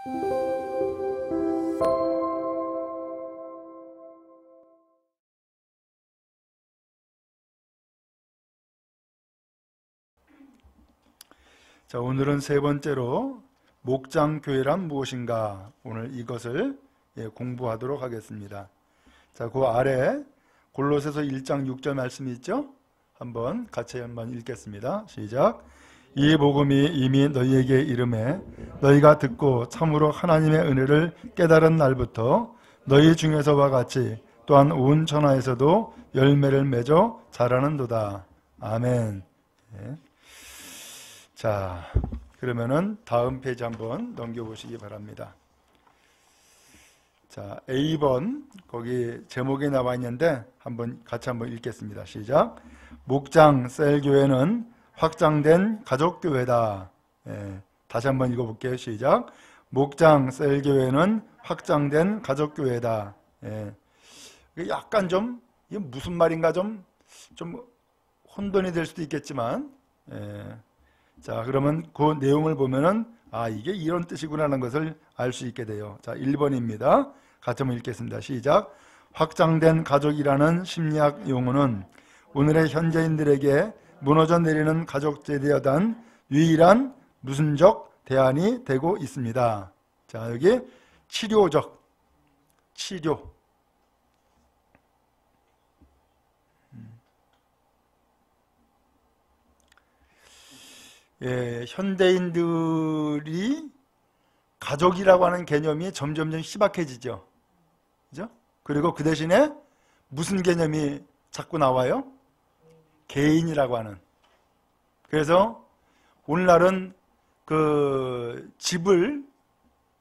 자, 오늘은 세 번째로 목장교회란 무엇인가, 오늘 이것을 공부하도록 하겠습니다. 자, 그 아래 골로새서 1장 6절 말씀이 있죠? 같이 한번 읽겠습니다. 시작. 이 복음이 이미 너희에게 이름해 너희가 듣고 참으로 하나님의 은혜를 깨달은 날부터 너희 중에서와 같이 또한 온 천하에서도 열매를 맺어 자라는도다. 아멘. 자, 그러면은 다음 페이지 한번 넘겨보시기 바랍니다. 자, A번 거기 제목에 나와 있는데 같이 한번 읽겠습니다. 시작. 목장 셀교회는 확장된 가족교회다. 다시 한번 읽어볼게요. 시작. 목장 셀교회는 확장된 가족교회다. 약간 이게 무슨 말인가 좀 혼돈이 될 수도 있겠지만, 자, 그러면 그 내용을 보면은 이게 이런 뜻이구나라는 것을 알 수 있게 돼요. 자, 1번입니다. 같이 한번 읽겠습니다. 시작. 확장된 가족이라는 심리학 용어는 오늘의 현재인들에게 무너져 내리는 가족제도에 대한 유일한 모순적 대안이 되고 있습니다. 자, 여기 치료. 현대인들이 가족이라고 하는 개념이 점점 희박해지죠. 그죠? 그리고 그 대신에 무슨 개념이 자꾸 나와요? 개인이라고 하는. 그래서 오늘날은 집을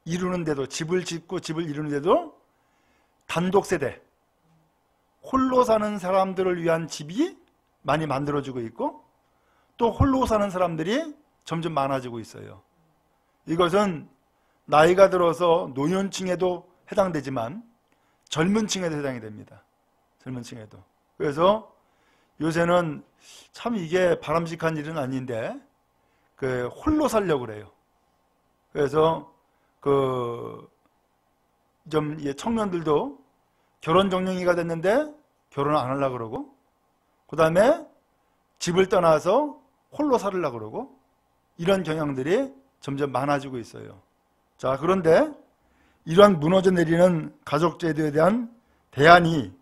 이루는데도, 집을 짓고 집을 이루는데도 단독 세대, 홀로 사는 사람들을 위한 집이 많이 만들어지고 있고, 또 홀로 사는 사람들이 점점 많아지고 있어요. 이것은 나이가 들어서 노년층에도 해당되지만 젊은 층에도 해당이 됩니다. 젊은 층에도. 그래서 요새는 참 이게 바람직한 일은 아닌데 홀로 살려고 그래요. 그래서 청년들도 결혼 적령기가 됐는데 결혼을 안 하려고 그러고, 그 다음에 집을 떠나서 홀로 살으려고 그러고, 이런 경향들이 점점 많아지고 있어요. 자, 그런데 이러한 무너져 내리는 가족제도에 대한 대안이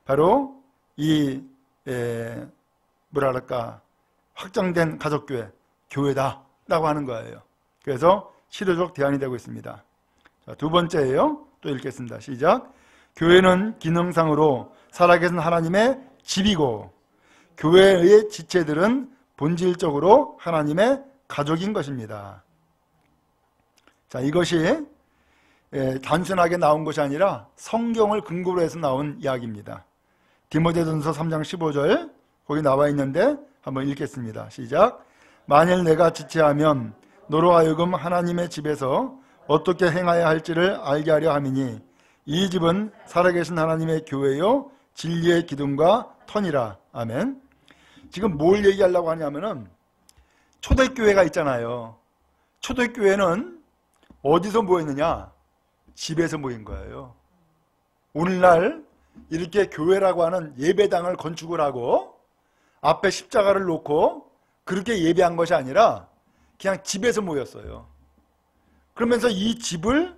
바로 확장된 가족교회, 교회다라고 하는 거예요. 그래서 치료적 대안이 되고 있습니다. 자, 두 번째예요. 또 읽겠습니다. 시작. 교회는 기능상으로 살아계신 하나님의 집이고, 교회의 지체들은 본질적으로 하나님의 가족인 것입니다. 자, 이것이 단순하게 나온 것이 아니라 성경을 근거로 해서 나온 이야기입니다. 디모데전서 3장 15절 거기 나와 있는데 한번 읽겠습니다. 시작. 만일 내가 지체하면 너로 하여금 하나님의 집에서 어떻게 행하여야 할지를 알게 하려 함이니 이 집은 살아계신 하나님의 교회요 진리의 기둥과 터니라. 아멘. 지금 뭘 얘기하려고 하냐면은 초대교회가 있잖아요. 초대교회는 어디서 모였느냐? 집에서 모인 거예요. 오늘날 이렇게 교회라고 하는 예배당을 건축을 하고 앞에 십자가를 놓고 그렇게 예배한 것이 아니라 그냥 집에서 모였어요. 그러면서 이 집을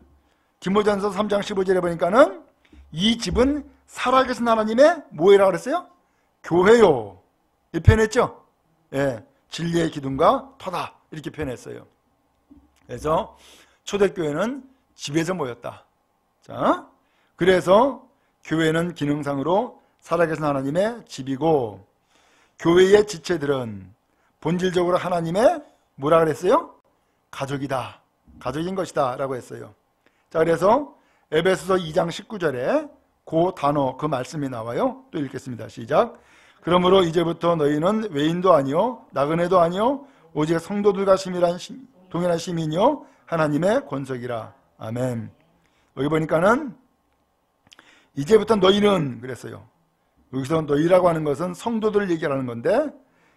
디모데전서 3장 15절에 보니까는 이 집은 살아계신 하나님의 뭐라고 그랬어요? 교회요. 이렇게 표현했죠? 예, 진리의 기둥과 터다 이렇게 표현했어요. 그래서 초대교회는 집에서 모였다. 자, 그래서 교회는 기능상으로 살아계신 하나님의 집이고, 교회의 지체들은 본질적으로 하나님의 뭐라 그랬어요? 가족이다. 가족인 것이다 라고 했어요. 자, 그래서 에베소서 2장 19절에 그 단어, 그 말씀이 나와요. 또 읽겠습니다. 시작. 그러므로 이제부터 너희는 외인도 아니요 나그네도 아니요 오직 성도들과 동일한 시민이요 하나님의 권속이라. 아멘. 여기 보니까는 이제부터 너희는 그랬어요. 여기서 너희라고 하는 것은 성도들을 얘기하는 건데,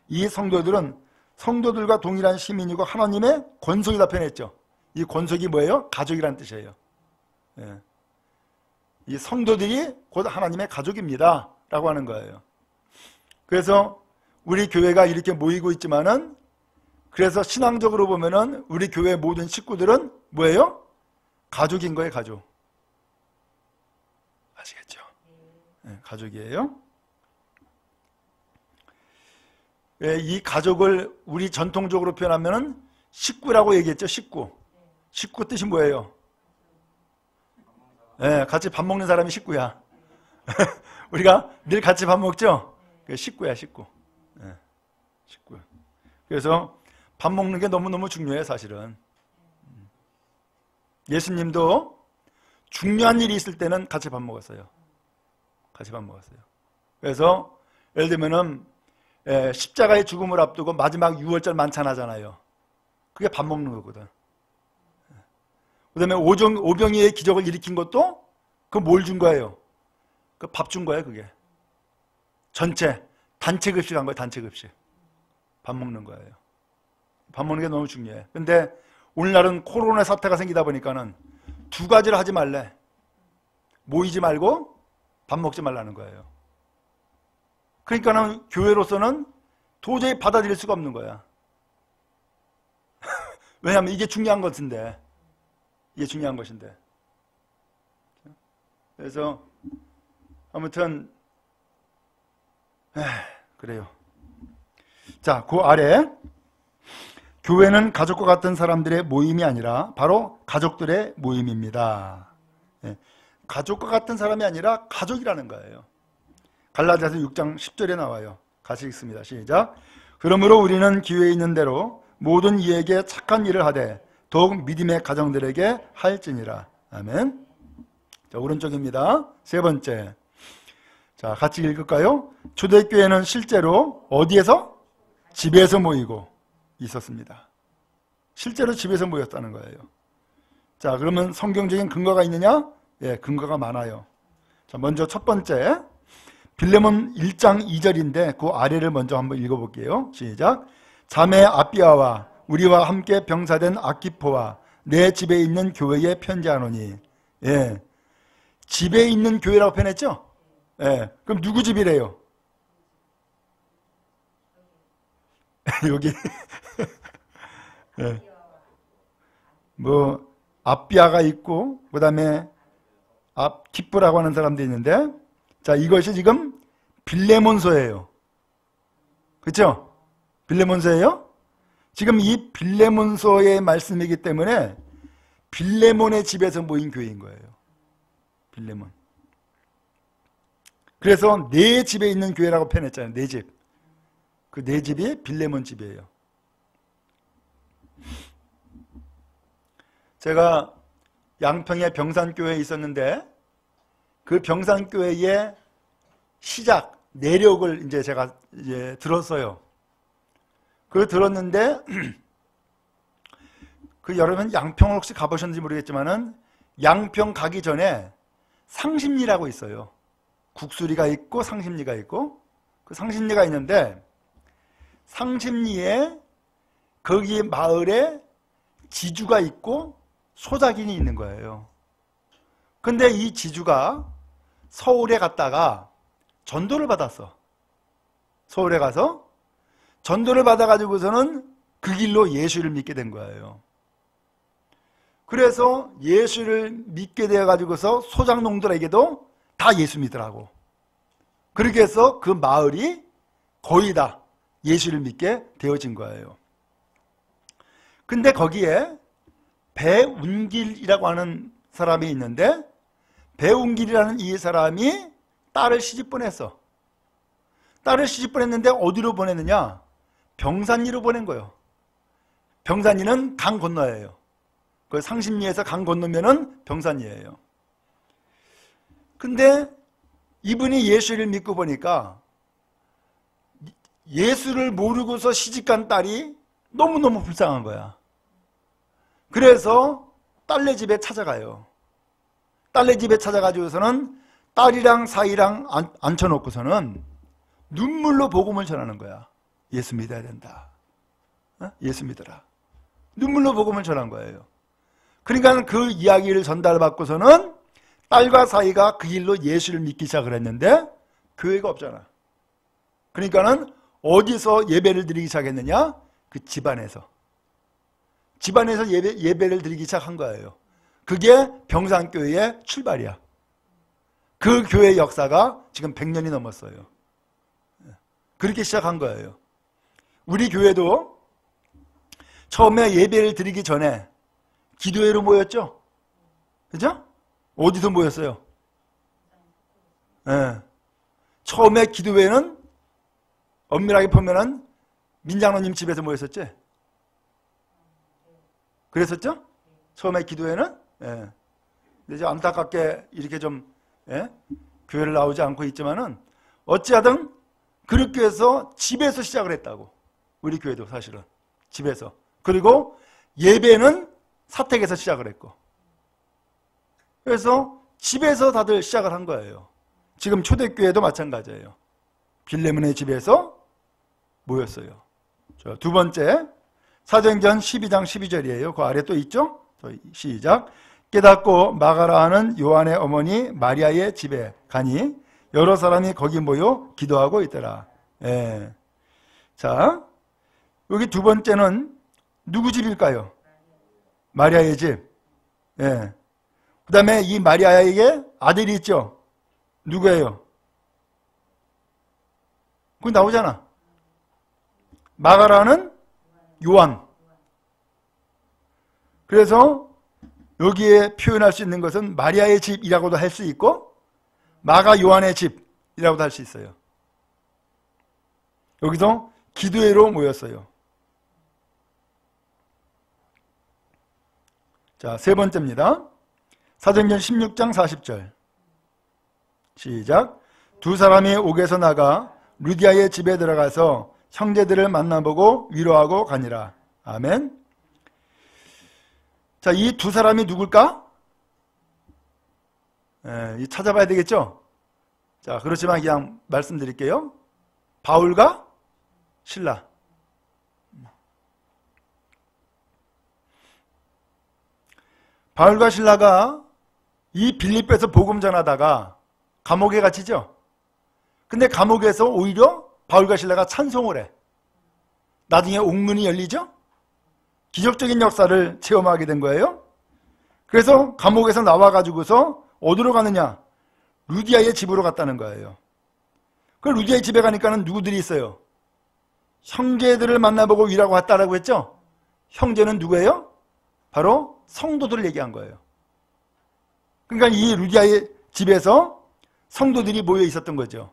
이 성도들은 성도들과 동일한 시민이고 하나님의 권속이다 표현했죠. 이 권속이 뭐예요? 가족이라는 뜻이에요. 예. 이 성도들이 곧 하나님의 가족입니다 라고 하는 거예요. 그래서 우리 교회가 이렇게 모이고 있지만은, 그래서 신앙적으로 보면은 우리 교회 모든 식구들은 뭐예요? 가족인 거예요. 가족. 아시겠죠? 네, 가족이에요. 이 가족을 우리 전통적으로 표현하면은 식구라고 얘기했죠. 식구. 식구 뜻이 뭐예요? 네, 같이 밥 먹는 사람이 식구야. 우리가 늘 같이 밥 먹죠? 식구야, 식구. 네, 식구. 그래서 밥 먹는 게 너무너무 중요해, 사실은. 예수님도 중요한 일이 있을 때는 같이 밥 먹었어요. 같이 밥 먹었어요. 그래서 예를 들면은 십자가의 죽음을 앞두고 마지막 유월절 만찬하잖아요. 그게 밥 먹는 거거든. 그 다음에 오병이의 기적을 일으킨 것도 그 뭘 준 거예요? 그 밥 준 거예요, 그게. 전체 단체 급식한 거예요, 단체 급식. 밥 먹는 거예요. 밥 먹는 게 너무 중요해. 근데 오늘날은 코로나 사태가 생기다 보니까는 두 가지를 하지 말래. 모이지 말고 밥 먹지 말라는 거예요. 그러니까는 교회로서는 도저히 받아들일 수가 없는 거야. 왜냐하면 이게 중요한 것인데. 이게 중요한 것인데. 그래서 아무튼 그래요. 자, 그 아래 교회는 가족과 같은 사람들의 모임이 아니라 바로 가족들의 모임입니다. 가족과 같은 사람이 아니라 가족이라는 거예요. 갈라디아서 6장 10절에 나와요. 같이 읽습니다. 시작. 그러므로 우리는 기회에 있는 대로 모든 이에게 착한 일을 하되 더욱 믿음의 가정들에게 할지니라. 아멘. 자, 오른쪽입니다. 세 번째. 자, 같이 읽을까요? 초대교회는 실제로 어디에서? 집에서 모이고 있었습니다. 실제로 집에서 모였다는 거예요. 자, 그러면 성경적인 근거가 있느냐? 예, 근거가 많아요. 자, 먼저 첫 번째. 빌레몬 1장 2절인데 그 아래를 먼저 한번 읽어볼게요. 시작. 자매 아비아와 우리와 함께 병사된 아키포와 내 집에 있는 교회에 편지하노니. 예, 집에 있는 교회라고 표현했죠? 예, 그럼 누구 집이래요? 여기 예. 뭐 아비아가 있고 그 다음에 아키포라고 하는 사람도 있는데, 자, 이것이 지금 빌레몬서예요. 그렇죠? 빌레몬서예요? 지금 이 빌레몬서의 말씀이기 때문에 빌레몬의 집에서 모인 교회인 거예요. 빌레몬. 그래서 내 집에 있는 교회라고 표현했잖아요. 내 집. 그 내 집이 빌레몬 집이에요. 제가 양평에 병산교회에 있었는데 그 병산교회의 시작, 내력을 이제 제가 들었어요. 그걸 들었는데, 여러분 양평을 혹시 가보셨는지 모르겠지만은 양평 가기 전에 상심리라고 있어요. 국수리가 있고 상심리가 있고, 그 상심리가 있는데 상심리에 거기 마을에 지주가 있고 소작인이 있는 거예요. 근데 이 지주가 서울에 갔다가 전도를 받았어. 서울에 가서 전도를 받아가지고서는 그 길로 예수를 믿게 된 거예요. 그래서 예수를 믿게 되어가지고서 소작농들에게도 다 예수 믿으라고. 그렇게 해서 그 마을이 거의 다 예수를 믿게 되어진 거예요. 근데 거기에 배운길이라고 하는 사람이 있는데, 배운길이라는 이 사람이 딸을 시집 보냈어. 딸을 시집 보냈는데 어디로 보냈느냐? 병산리로 보낸 거예요. 병산리는 강 건너예요. 그 상심리에서 강 건너면은 병산리예요. 근데 이분이 예수를 믿고 보니까 예수를 모르고서 시집간 딸이 너무너무 불쌍한 거야. 그래서 딸네 집에 찾아가요. 딸네 집에 찾아가지고서는 딸이랑 사이랑 앉혀놓고서는 눈물로 복음을 전하는 거야. 예수 믿어야 된다. 예수 믿어라. 눈물로 복음을 전한 거예요. 그러니까 그 이야기를 전달받고서는 딸과 사이가 그 일로 예수를 믿기 시작을 했는데 교회가 없잖아. 그러니까는 어디서 예배를 드리기 시작했느냐? 그 집안에서 예배를 드리기 시작한 거예요. 그게 병산교회의 출발이야. 그 교회 역사가 지금 100년이 넘었어요. 그렇게 시작한 거예요. 우리 교회도 처음에 예배를 드리기 전에 기도회로 모였죠? 그죠? 어디서 모였어요? 네. 처음에 기도회는 엄밀하게 보면은 민장로님 집에서 모였었지? 그랬었죠? 처음에 기도회는? 예. 근데 이제 안타깝게 이렇게 좀, 예? 교회를 나오지 않고 있지만은, 어찌하든 그렇게 해서 집에서 시작을 했다고. 우리 교회도 사실은. 집에서. 그리고 예배는 사택에서 시작을 했고. 그래서 집에서 다들 시작을 한 거예요. 지금 초대교회도 마찬가지예요. 빌레몬의 집에서 모였어요. 두 번째, 사도행전 12장 12절이에요. 그 아래 또 있죠? 시작. 깨닫고 마가라 하는 요한의 어머니 마리아의 집에 가니 여러 사람이 거기 모여 기도하고 있더라. 예. 자, 여기 두 번째는 누구 집일까요? 마리아의 집. 예. 그 다음에 이 마리아에게 아들이 있죠? 누구예요? 그거 나오잖아. 마가라는 요한. 그래서 여기에 표현할 수 있는 것은 마리아의 집이라고도 할 수 있고 마가 요한의 집이라고도 할 수 있어요. 여기서 기도회로 모였어요. 자, 세 번째입니다. 사도행전 16장 40절. 시작. 두 사람이 옥에서 나가 루디아의 집에 들어가서 형제들을 만나보고 위로하고 가니라. 아멘. 자, 이 두 사람이 누굴까? 찾아봐야 되겠죠? 자, 그렇지만 그냥 말씀드릴게요. 바울과 실라. 바울과 실라가 이 빌립보에서 복음 전하다가 감옥에 갇히죠? 근데 감옥에서 오히려 바울과 실라가 찬송을 해. 나중에 옥문이 열리죠? 기적적인 역사를 체험하게 된 거예요. 그래서 감옥에서 나와가지고서 어디로 가느냐? 루디아의 집으로 갔다는 거예요. 그 루디아의 집에 가니까는 누구들이 있어요? 형제들을 만나보고 위라고 왔다라고 했죠? 형제는 누구예요? 바로 성도들을 얘기한 거예요. 그러니까 이 루디아의 집에서 성도들이 모여 있었던 거죠.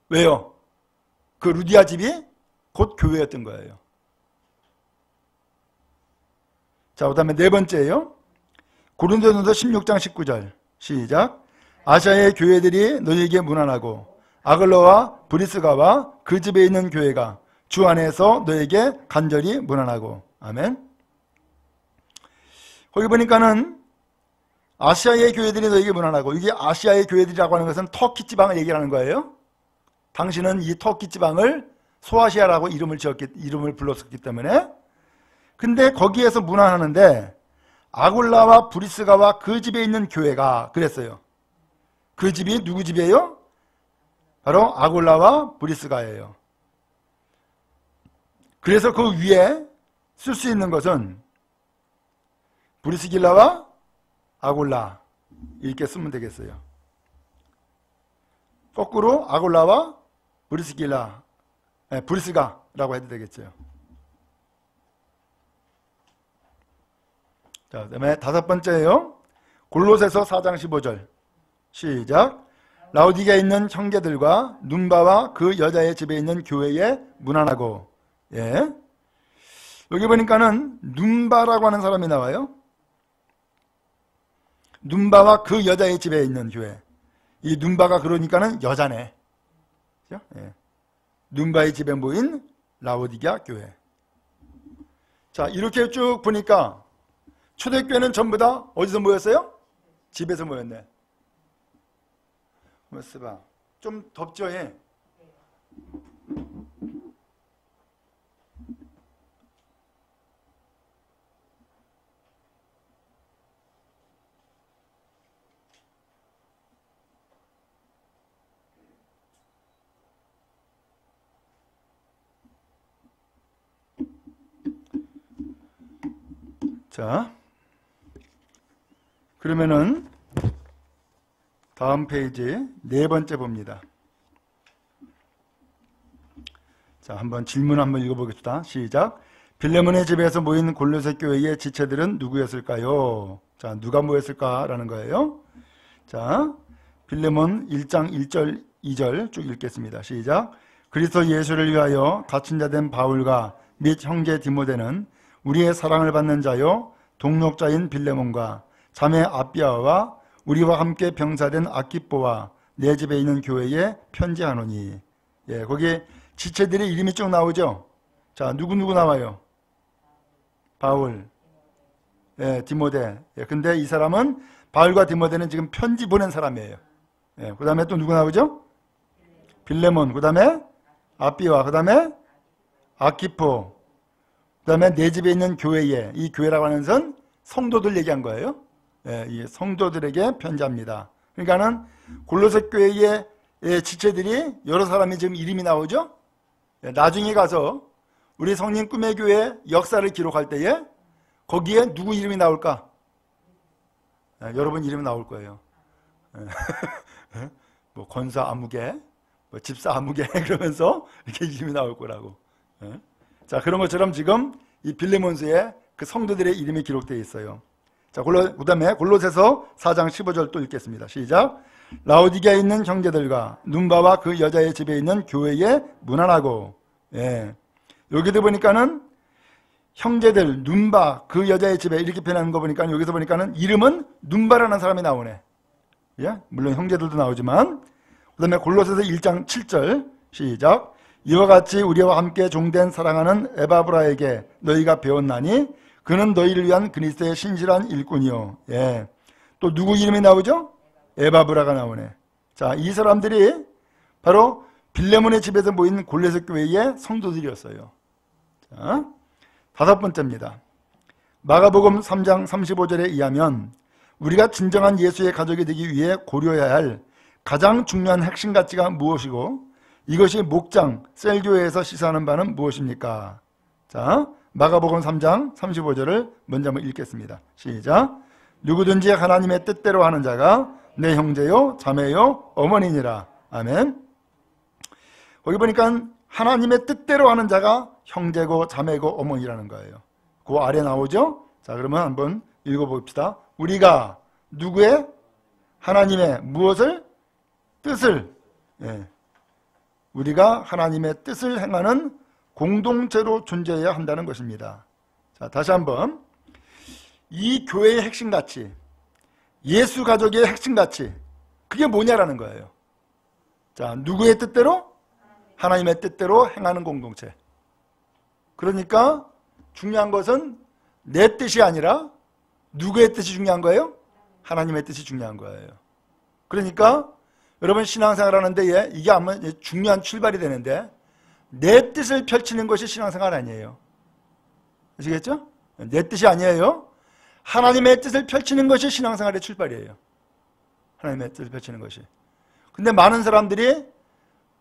왜요? 그 루디아 집이 곧 교회였던 거예요. 자, 그 다음에 네 번째예요. 고린도전서 16장 19절. 시작. 아시아의 교회들이 너희에게 문안하고 아글러와 브리스가와 그 집에 있는 교회가 주 안에서 너에게 간절히 문안하고. 아멘. 거기 보니까는 아시아의 교회들이 너에게 문안하고, 이게 아시아의 교회들이라고 하는 것은 터키 지방을 얘기하는 거예요. 당신은 이 터키 지방을 소아시아라고 이름을 불렀었기 때문에. 근데 거기에서 문안하는데 아굴라와 브리스가와 그 집에 있는 교회가 그랬어요. 그 집이 누구 집이에요? 바로 아굴라와 브리스가예요. 그래서 그 위에 쓸 수 있는 것은 브리스길라와 아굴라 이렇게 쓰면 되겠어요. 거꾸로 아굴라와 브리스길라, 브리스가라고 해도 되겠죠. 자, 그 다음에 다섯 번째예요. 골로새서 4장 15절. 시작. 라우디게에 있는 형제들과 눈바와 그 여자의 집에 있는 교회에 문안하고. 예. 여기 보니까는 눈바라고 하는 사람이 나와요. 눈바와 그 여자의 집에 있는 교회. 이 눈바가 그러니까는 여자네. 그렇죠? 예. 눈바의 집에 모인 라오디게아 교회. 자, 이렇게 쭉 보니까 초대교회는 전부 다 어디서 모였어요? 집에서 모였네. 봐. 좀 덥죠? 예. 자, 그러면은 다음 페이지 네 번째 봅니다. 자, 한번 질문 한번 읽어보겠습니다. 시작. 빌레몬의 집에서 모인 골로새 교회의 지체들은 누구였을까요? 자, 누가 모였을까라는 거예요. 자, 빌레몬 1장 1절 2절 쭉 읽겠습니다. 시작. 그리스도 예수를 위하여 갇힌 자 된 바울과 및 형제 디모데는 우리의 사랑을 받는 자요 동력자인 빌레몬과 자매 아비아와 우리와 함께 병사된 아키뽀와 내 집에 있는 교회에 편지하노니. 예, 거기에 지체들의 이름이 쭉 나오죠. 자, 누구 나와요? 바울, 예, 디모데. 예, 근데 이 사람은 바울과 디모데는 지금 편지 보낸 사람이에요. 예, 그 다음에 또 누구 나오죠? 빌레몬, 그 다음에 아비와, 그 다음에 아키포, 그 다음에 내 집에 있는 교회에, 이 교회라고 하는 것은 성도들 얘기한 거예요. 예, 이 성도들에게 편지합니다. 그러니까는 골로새 교회의 지체들이 여러 사람이 지금 이름이 나오죠. 예, 나중에 가서 우리 성령 꿈의 교회 역사를 기록할 때에 거기에 누구 이름이 나올까? 예, 여러분 이름이 나올 거예요. 예, 뭐 권사 아무개, 뭐 집사 아무개 그러면서 이렇게 이름이 나올 거라고. 예. 자, 그런 것처럼 지금 이 빌레몬서에 그 성도들의 이름이 기록되어 있어요. 자, 그 다음에 골로새서 4장 15절 또 읽겠습니다. 시작. 라오디게아에 있는 형제들과 눈바와 그 여자의 집에 있는 교회에 문안하고. 예. 여기도 보니까는 형제들 눈바 그 여자의 집에 이렇게 표현하는 거 보니까 여기서 보니까는 이름은 눈바라는 사람이 나오네. 예? 물론 형제들도 나오지만. 그 다음에 골로새서 1장 7절 시작. 이와 같이 우리와 함께 종된 사랑하는 에바브라에게 너희가 배웠나니 그는 너희를 위한 그리스도의 신실한 일꾼이요. 예. 또 누구 이름이 나오죠? 에바브라가 나오네. 자, 이 사람들이 바로 빌레몬의 집에서 모인 골로새 교회의 성도들이었어요. 자, 다섯 번째입니다. 마가복음 3장 35절에 의하면 우리가 진정한 예수의 가족이 되기 위해 고려해야 할 가장 중요한 핵심 가치가 무엇이고 이것이 목장, 셀교회에서 시사하는 바는 무엇입니까? 자, 마가복음 3장 35절을 먼저 한번 읽겠습니다. 시작. 누구든지 하나님의 뜻대로 하는 자가 내 형제요, 자매요, 어머니니라. 아멘. 거기 보니까 하나님의 뜻대로 하는 자가 형제고 자매고 어머니라는 거예요. 그 아래 나오죠? 자, 그러면 한번 읽어봅시다. 우리가 누구의? 하나님의 무엇을? 뜻을. 예. 우리가 하나님의 뜻을 행하는 공동체로 존재해야 한다는 것입니다. 자, 다시 한번 이 교회의 핵심 가치, 예수 가족의 핵심 가치, 그게 뭐냐라는 거예요. 자, 누구의 뜻대로? 하나님의 뜻대로 행하는 공동체. 그러니까 중요한 것은 내 뜻이 아니라 누구의 뜻이 중요한 거예요? 하나님의 뜻이 중요한 거예요. 그러니까 여러분 신앙생활 하는데 이게 아마 중요한 출발이 되는데 내 뜻을 펼치는 것이 신앙생활 아니에요. 아시겠죠? 내 뜻이 아니에요. 하나님의 뜻을 펼치는 것이 신앙생활의 출발이에요. 하나님의 뜻을 펼치는 것이. 근데 많은 사람들이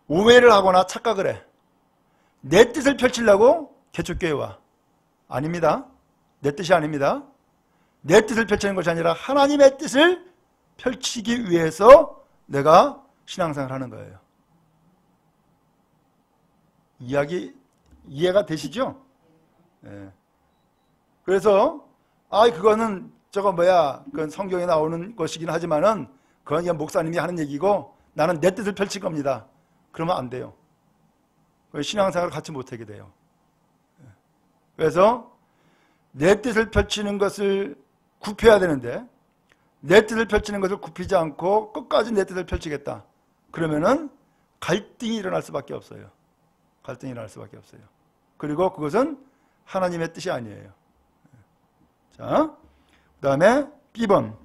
오해를 하거나 착각을 해. 내 뜻을 펼치려고 개척교회 와. 아닙니다. 내 뜻이 아닙니다. 내 뜻을 펼치는 것이 아니라 하나님의 뜻을 펼치기 위해서 내가 신앙생활을 하는 거예요. 이해가 되시죠? 네. 그래서 그거는 그건 성경에 나오는 것이긴 하지만은 그건 그냥 목사님이 하는 얘기고 나는 내 뜻을 펼칠 겁니다. 그러면 안 돼요. 신앙생활을 같이 못하게 돼요. 그래서 내 뜻을 펼치는 것을 굽혀야 되는데 내 뜻을 펼치는 것을 굽히지 않고 끝까지 내 뜻을 펼치겠다. 그러면은 갈등이 일어날 수밖에 없어요. 갈등이 일어날 수밖에 없어요. 그리고 그것은 하나님의 뜻이 아니에요. 자, 그 다음에 B번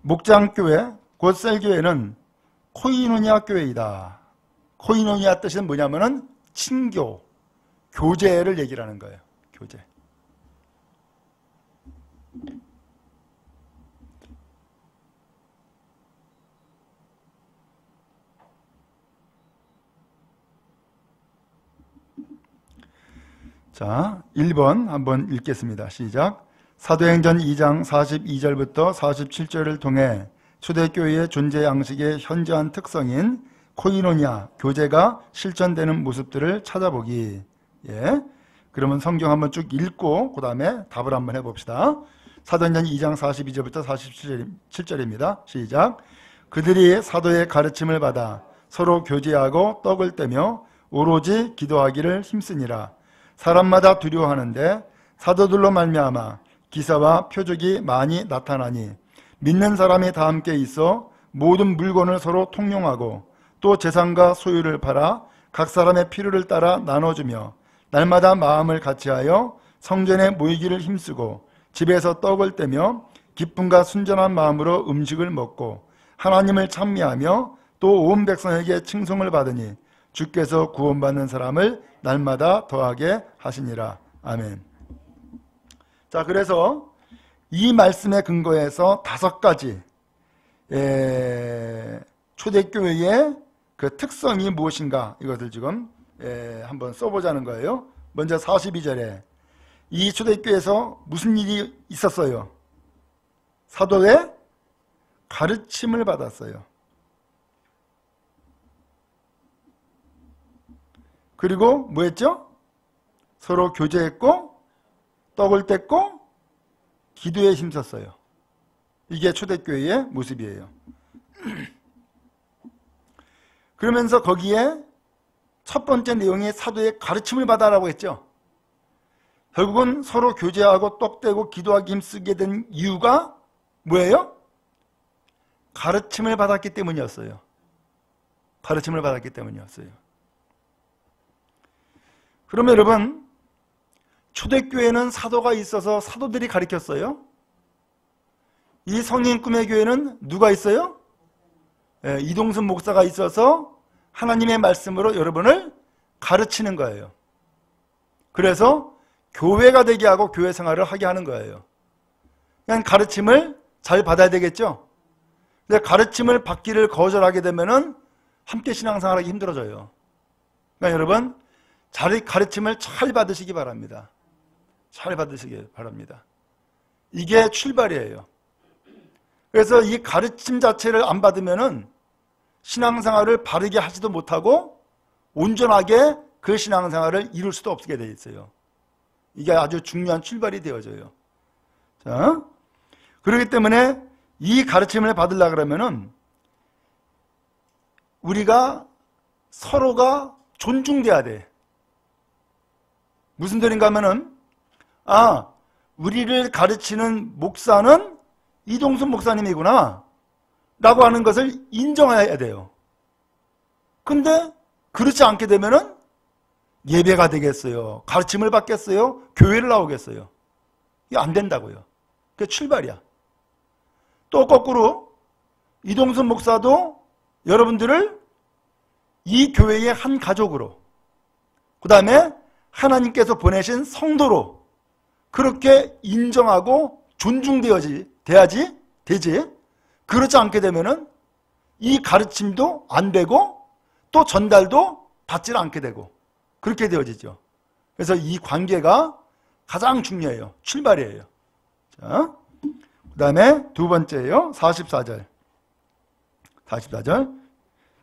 목장교회, 곧 셀교회는 코이노니아 교회이다. 코이노니아 뜻은 뭐냐면은 친교, 교제를 얘기를 하는 거예요. 교제. 자, 1번 한번 읽겠습니다. 시작. 사도행전 2장 42절부터 47절을 통해 초대교회의 존재 양식의 현저한 특성인 코이노니아, 교제가 실천되는 모습들을 찾아보기. 예. 그러면 성경 한번 쭉 읽고 그 다음에 답을 한번 해봅시다. 사도행전 2장 42절부터 47절입니다. 시작. 그들이 사도의 가르침을 받아 서로 교제하고 떡을 떼며 오로지 기도하기를 힘쓰니라. 사람마다 두려워하는데 사도들로 말미암아 기사와 표적이 많이 나타나니 믿는 사람이 다 함께 있어 모든 물건을 서로 통용하고 또 재산과 소유를 팔아 각 사람의 필요를 따라 나눠주며 날마다 마음을 같이하여 성전에 모이기를 힘쓰고 집에서 떡을 떼며 기쁨과 순전한 마음으로 음식을 먹고 하나님을 찬미하며 또 온 백성에게 칭송을 받으니 주께서 구원받는 사람을 날마다 더하게 하시니라. 아멘. 자, 그래서 이 말씀에 근거해서 5가지 초대교회의 그 특성이 무엇인가 이것을 지금 한번 써보자는 거예요. 먼저 42절에 이 초대교회에서 무슨 일이 있었어요? 사도의 가르침을 받았어요. 그리고 뭐 했죠? 서로 교제했고 떡을 뗐고 기도에 힘썼어요. 이게 초대교회의 모습이에요. 그러면서 거기에 첫 번째 내용이 사도의 가르침을 받아라고 했죠. 결국은 서로 교제하고 떡 떼고 기도하기 힘쓰게 된 이유가 뭐예요? 가르침을 받았기 때문이었어요. 가르침을 받았기 때문이었어요. 그러면 여러분, 초대교회는 사도가 있어서 사도들이 가르쳤어요. 이 성령 꿈의 교회는 누가 있어요? 이동순 목사가 있어서 하나님의 말씀으로 여러분을 가르치는 거예요. 그래서 교회가 되게 하고 교회 생활을 하게 하는 거예요. 그냥 가르침을 잘 받아야 되겠죠. 근데 가르침을 받기를 거절하게 되면은 함께 신앙생활하기 힘들어져요. 그러니까 여러분, 가르침을 잘 받으시기 바랍니다. 잘 받으시기 바랍니다. 이게 출발이에요. 그래서 이 가르침 자체를 안 받으면은 신앙생활을 바르게 하지도 못하고 온전하게 그 신앙생활을 이룰 수도 없게 되어 있어요. 이게 아주 중요한 출발이 되어져요. 자, 그렇기 때문에 이 가르침을 받으려고 그러면은 우리가 서로가 존중돼야 돼. 무슨 소린가 하면은, 우리를 가르치는 목사는 이동순 목사님이구나 라고 하는 것을 인정해야 돼요. 근데 그렇지 않게 되면은 예배가 되겠어요? 가르침을 받겠어요? 교회를 나오겠어요? 이게 안 된다고요. 그게 출발이야. 또 거꾸로 이동순 목사도 여러분들을 이 교회의 한 가족으로, 그 다음에 하나님께서 보내신 성도로 그렇게 인정하고 존중되어야지 되지. 그렇지 않게 되면은 이 가르침도 안 되고 또 전달도 받지 않게 되고 그렇게 되어지죠. 그래서 이 관계가 가장 중요해요. 출발이에요. 자, 그 다음에 두 번째예요. 44절.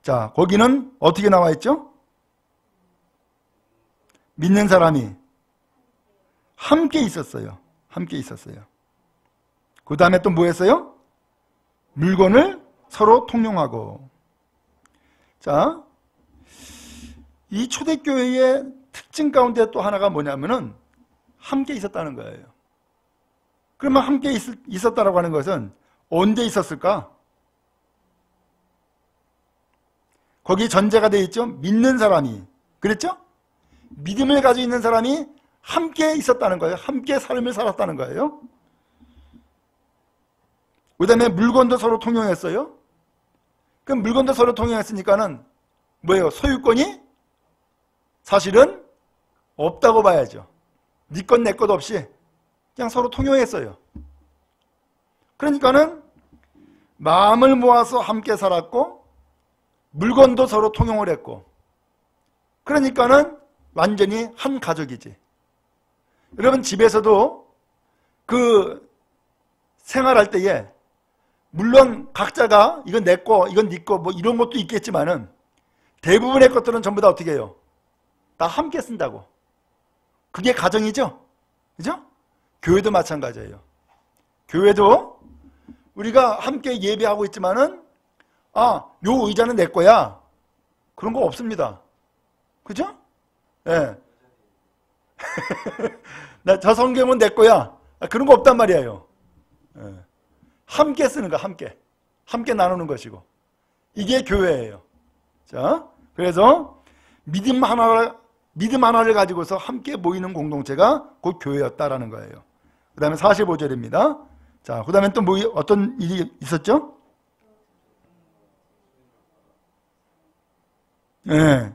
자, 거기는 어떻게 나와 있죠? 믿는 사람이 함께 있었어요. 함께 있었어요. 그 다음에 또 뭐 했어요? 물건을 서로 통용하고. 자, 이 초대교회의 특징 가운데 또 하나가 뭐냐면은 함께 있었다는 거예요. 그러면 함께 있었다라고 하는 것은 언제 있었을까? 거기 전제가 되어 있죠? 믿는 사람이. 그랬죠? 믿음을 가지고 있는 사람이 함께 있었다는 거예요. 함께 삶을 살았다는 거예요. 그 다음에 물건도 서로 통용했어요. 그럼 물건도 서로 통용했으니까는 뭐예요? 소유권이 사실은 없다고 봐야죠. 네 것 내 것 없이 그냥 서로 통용했어요. 그러니까는 마음을 모아서 함께 살았고 물건도 서로 통용을 했고, 그러니까는 완전히 한 가족이지. 여러분 집에서도 그 생활할 때에 물론 각자가 이건 내 거, 이건 네 거 뭐 이런 것도 있겠지만은 대부분의 것들은 전부 다 어떻게 해요? 다 함께 쓴다고. 그게 가정이죠? 그죠? 교회도 마찬가지예요. 교회도 우리가 함께 예배하고 있지만은 요 의자는 내 거야. 그런 거 없습니다. 그죠? 예. 저 성경은 내 거야. 그런 거 없단 말이에요. 예. 함께 쓰는 거, 함께 나누는 것이고. 이게 교회예요. 자, 그래서 믿음 하나를 가지고서 함께 모이는 공동체가 곧 교회였다라는 거예요. 그 다음에 45절입니다. 자, 그 다음에 또 어떤 일이 있었죠? 네.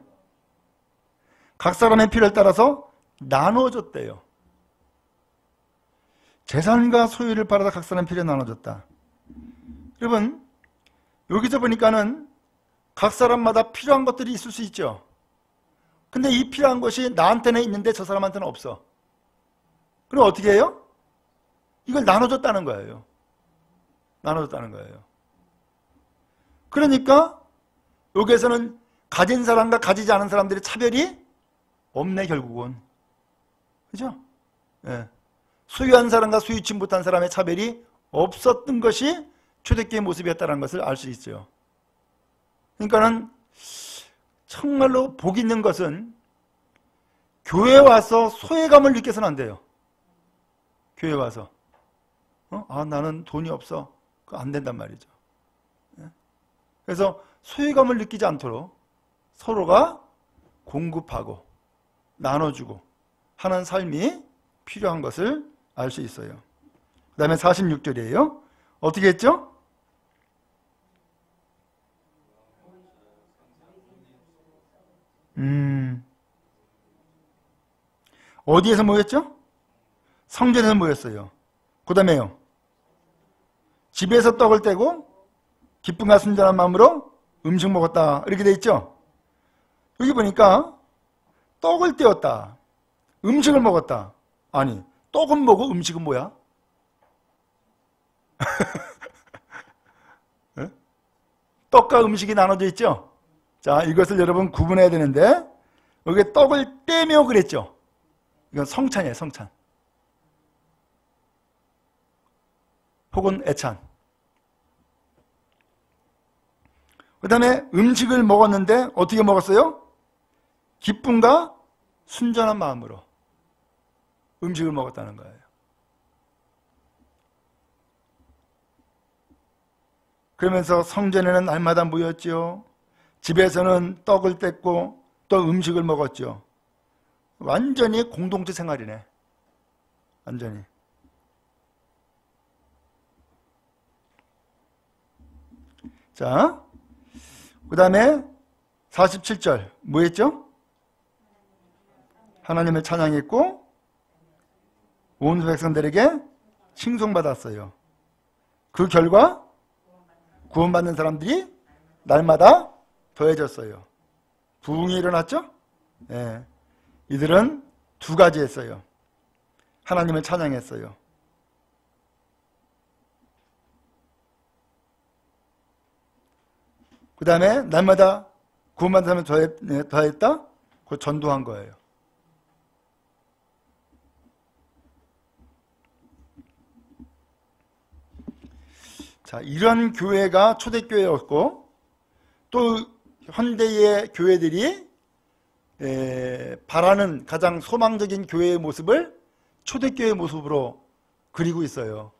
각 사람의 필요에 따라서 나눠줬대요. 재산과 소유를 팔아서 각 사람 필요에 나눠줬다. 여러분, 여기서 보니까는 각 사람마다 필요한 것들이 있을 수 있죠. 근데 이 필요한 것이 나한테는 있는데 저 사람한테는 없어. 그럼 어떻게 해요? 이걸 나눠줬다는 거예요. 나눠줬다는 거예요. 그러니까 여기에서는 가진 사람과 가지지 않은 사람들의 차별이 없네, 결국은. 그죠? 예. 소유한 사람과 소유치 못한 사람의 차별이 없었던 것이 초대교회의 모습이었다는 것을 알 수 있어요. 그러니까는 정말로 복 있는 것은 교회에 와서 소외감을 느껴서는 안 돼요. 교회에 와서 나는 돈이 없어. 그거 안 된단 말이죠. 그래서 소외감을 느끼지 않도록 서로가 공급하고 나눠주고 하는 삶이 필요한 것을 알 수 있어요. 그 다음에 46절이에요. 어떻게 했죠? 어디에서 모였죠? 성전에서 모였어요. 그 다음에요. 집에서 떡을 떼고 기쁨과 순전한 마음으로 음식 먹었다. 이렇게 돼 있죠? 여기 보니까 떡을 떼었다. 음식을 먹었다. 아니, 떡은 뭐고 음식은 뭐야? 떡과 음식이 나눠져 있죠? 자, 이것을 여러분 구분해야 되는데 여기 떡을 떼며 그랬죠? 이건 성찬이에요, 성찬. 혹은 애찬. 그 다음에 음식을 먹었는데 어떻게 먹었어요? 기쁨과 순전한 마음으로 음식을 먹었다는 거예요. 그러면서 성전에는 날마다 모였죠. 집에서는 떡을 뗐고 또 음식을 먹었죠. 완전히 공동체 생활이네. 완전히. 자, 그 다음에 47절 뭐 했죠? 하나님을 찬양했고 온 백성들에게 칭송받았어요. 그 결과 구원받는 사람들이 날마다 더해졌어요. 부흥이 일어났죠? 네. 이들은 두 가지 했어요. 하나님을 찬양했어요. 그 다음에 날마다 구원받는 사람을 더했다? 그걸 전도한 거예요. 자, 이런 교회가 초대교회였고 또 현대의 교회들이 바라는 가장 소망적인 교회의 모습을 초대교회의 모습으로 그리고 있어요.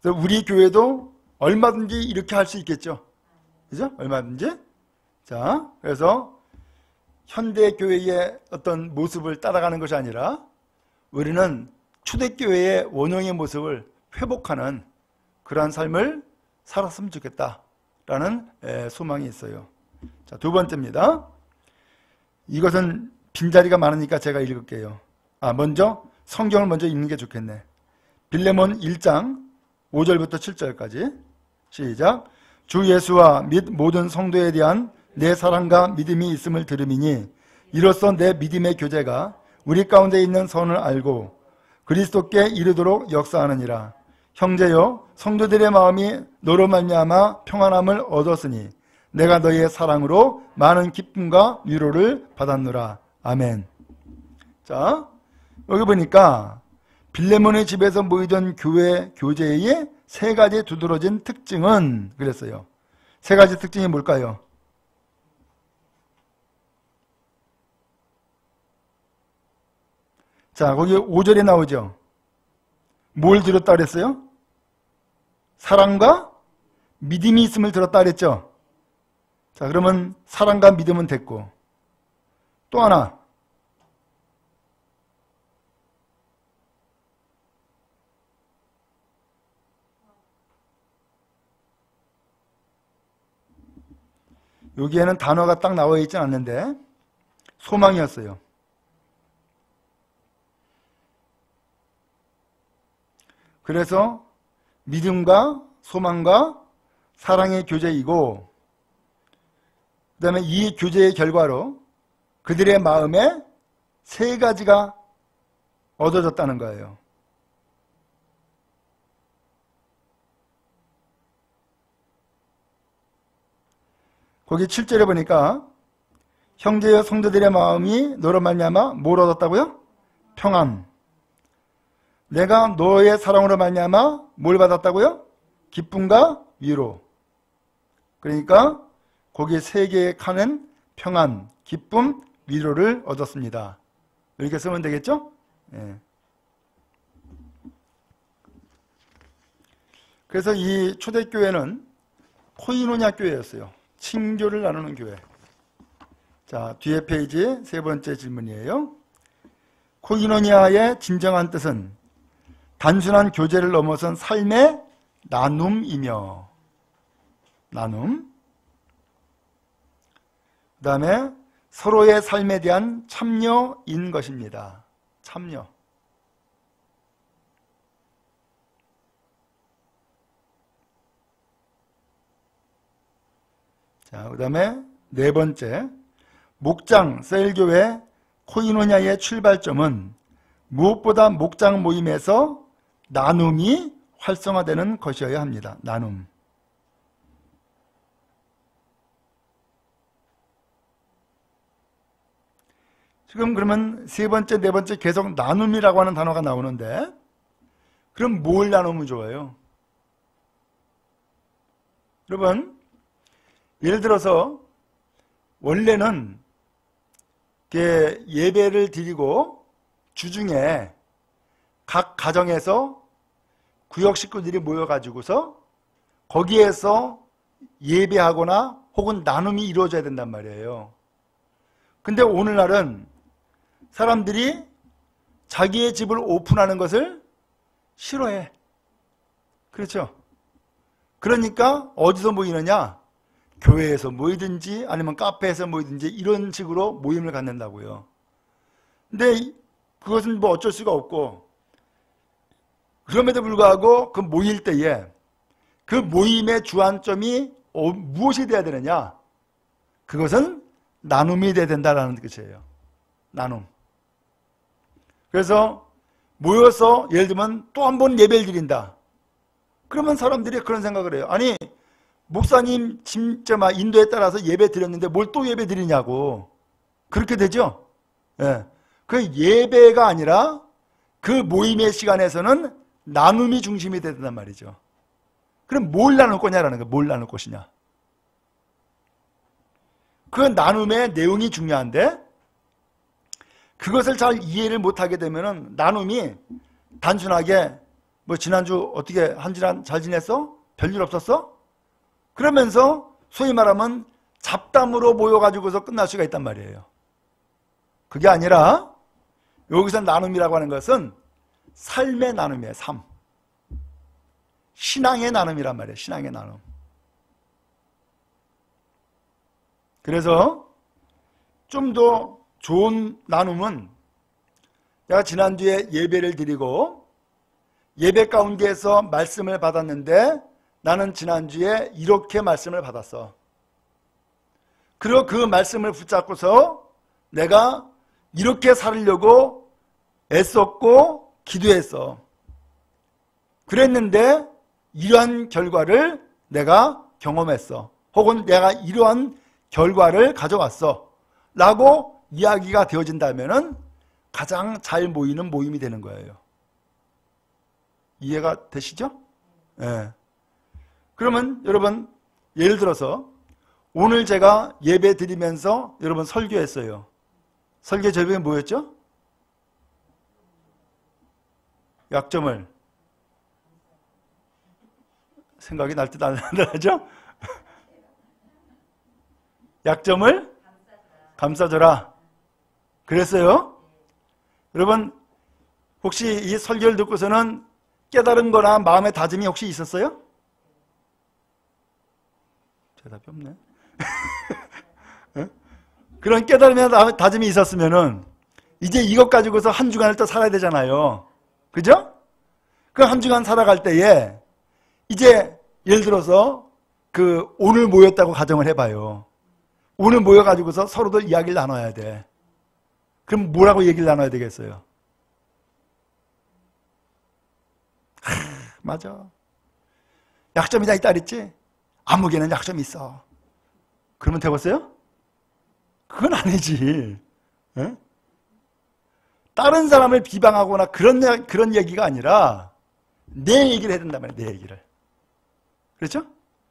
그래서 우리 교회도 얼마든지 이렇게 할 수 있겠죠. 그죠? 얼마든지. 자, 그래서 현대 교회의 어떤 모습을 따라가는 것이 아니라 우리는 초대교회의 원형의 모습을 회복하는 그러한 삶을 살았으면 좋겠다라는 소망이 있어요. 자, 두 번째입니다. 이것은 빈자리가 많으니까 제가 읽을게요. 먼저 성경을 먼저 읽는 게 좋겠네. 빌레몬 1장 5절부터 7절까지 시작. 주 예수와 및 모든 성도에 대한 내 사랑과 믿음이 있음을 들음이니 이로써 내 믿음의 교제가 우리 가운데 있는 선을 알고 그리스도께 이르도록 역사하느니라. 형제여, 성도들의 마음이 너로 말미암아 평안함을 얻었으니 내가 너희의 사랑으로 많은 기쁨과 위로를 받았노라. 아멘. 자, 여기 보니까 빌레몬의 집에서 모이던 교회 교제의 세 가지 두드러진 특징은 그랬어요. 세 가지 특징이 뭘까요? 자, 거기 5절에 나오죠. 뭘 들었다 그랬어요? 사랑과 믿음이 있음을 들었다 그랬죠. 자, 그러면 사랑과 믿음은 됐고, 또 하나, 여기에는 단어가 딱 나와 있지 않는데 소망이었어요. 그래서 믿음과 소망과 사랑의 교제이고, 그 다음에 이 교제의 결과로 그들의 마음에 세 가지가 얻어졌다는 거예요. 거기 7절에 보니까 형제여 성도들의 마음이 너로 말미암아 뭘 얻었다고요? 평안. 내가 너의 사랑으로 말미암아 뭘 받았다고요? 기쁨과 위로. 그러니까 거기에 세 개의 칸은 평안, 기쁨, 위로를 얻었습니다. 이렇게 쓰면 되겠죠? 예. 그래서 이 초대교회는 코이노냐 교회였어요. 친교를 나누는 교회. 자, 뒤에 페이지 세 번째 질문이에요. 코이노니아의 진정한 뜻은 단순한 교제를 넘어선 삶의 나눔이며, 나눔. 그 다음에 서로의 삶에 대한 참여인 것입니다. 참여. 자, 그 다음에 네 번째, 목장 셀교회 코이노냐의 출발점은 무엇보다 목장 모임에서 나눔이 활성화되는 것이어야 합니다. 나눔. 지금 그러면 세 번째, 네 번째 계속 나눔이라고 하는 단어가 나오는데, 그럼 뭘 나누면 좋아요? 여러분, 예를 들어서 원래는 예배를 드리고 주중에 각 가정에서 구역 식구들이 모여가지고서 거기에서 예배하거나 혹은 나눔이 이루어져야 된단 말이에요. 근데 오늘날은 사람들이 자기의 집을 오픈하는 것을 싫어해. 그렇죠? 그러니까 어디서 모이느냐? 교회에서 모이든지 아니면 카페에서 모이든지 이런 식으로 모임을 갖는다고요. 근데 그것은 뭐 어쩔 수가 없고, 그럼에도 불구하고 그 모일 때에 그 모임의 주안점이 무엇이 돼야 되느냐? 그것은 나눔이 돼야 된다는 뜻이에요. 나눔. 그래서 모여서 예를 들면 또 한 번 예배를 드린다. 그러면 사람들이 그런 생각을 해요. 아니, 목사님 진짜 막 인도에 따라서 예배 드렸는데 뭘 또 예배 드리냐고. 그렇게 되죠? 예. 그 예배가 아니라 그 모임의 시간에서는 나눔이 중심이 된단 말이죠. 그럼 뭘 나눌 거냐라는 거예요. 뭘 나눌 것이냐. 그 나눔의 내용이 중요한데, 그것을 잘 이해를 못하게 되면은 나눔이 단순하게 뭐 지난주 어떻게 한지난 잘 지냈어? 별일 없었어? 그러면서 소위 말하면 잡담으로 모여가지고서 끝날 수가 있단 말이에요. 그게 아니라 여기서 나눔이라고 하는 것은 삶의 나눔이에요. 삶. 신앙의 나눔이란 말이에요. 신앙의 나눔. 그래서 좀 더 좋은 나눔은, 내가 지난주에 예배를 드리고 예배 가운데에서 말씀을 받았는데 나는 지난주에 이렇게 말씀을 받았어. 그리고 그 말씀을 붙잡고서 내가 이렇게 살으려고 애썼고 기도했어. 그랬는데 이러한 결과를 내가 경험했어. 혹은 내가 이러한 결과를 가져왔어. 라고 이야기가 되어진다면은 가장 잘 모이는 모임이 되는 거예요. 이해가 되시죠? 네. 그러면 여러분 예를 들어서 오늘 제가 예배 드리면서 여러분 설교했어요. 설교 제목이 뭐였죠? 약점을 생각이 날 듯 안 나죠? 약점을 감싸줘라. 그랬어요? 여러분 혹시 이 설교를 듣고서는 깨달은 거나 마음의 다짐이 혹시 있었어요? 대답이 없네. 그런 깨달음이나 다짐이 있었으면은 이제 이것 가지고서 한 주간을 또 살아야 되잖아요. 그죠? 그 한 주간 살아갈 때에 이제 예를 들어서 그 오늘 모였다고 가정을 해봐요. 오늘 모여가지고서 서로들 이야기를 나눠야 돼. 그럼 뭐라고 얘기를 나눠야 되겠어요? 맞아. 약점이 다 있다 그랬지? 아무개는 약점이 있어. 그러면 되겠어요? 그건 아니지. 에? 다른 사람을 비방하거나 그런 얘기가 아니라 내 얘기를 해야 된단 말이야. 내 얘기를. 그렇죠?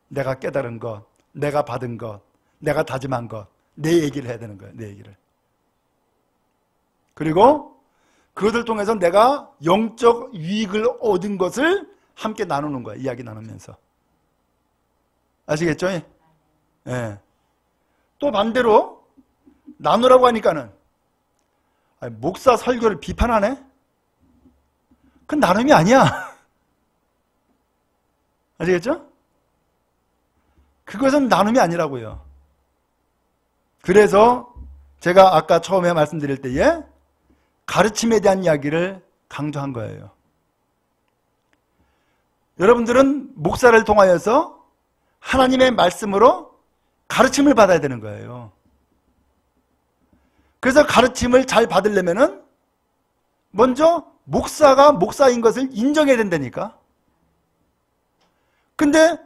내가 깨달은 것, 내가 받은 것, 내가 다짐한 것, 내 얘기를 해야 되는 거예요. 내 얘기를. 그리고 그것을 통해서 내가 영적 유익을 얻은 것을 함께 나누는 거야. 이야기 나누면서. 아시겠죠? 예. 또 반대로 나누라고 하니까는 목사 설교를 비판하네? 그건 나눔이 아니야. 아시겠죠? 그것은 나눔이 아니라고요. 그래서 제가 아까 처음에 말씀드릴 때에 가르침에 대한 이야기를 강조한 거예요. 여러분들은 목사를 통하여서 하나님의 말씀으로 가르침을 받아야 되는 거예요. 그래서 가르침을 잘 받으려면은 먼저 목사가 목사인 것을 인정해야 된다니까. 근데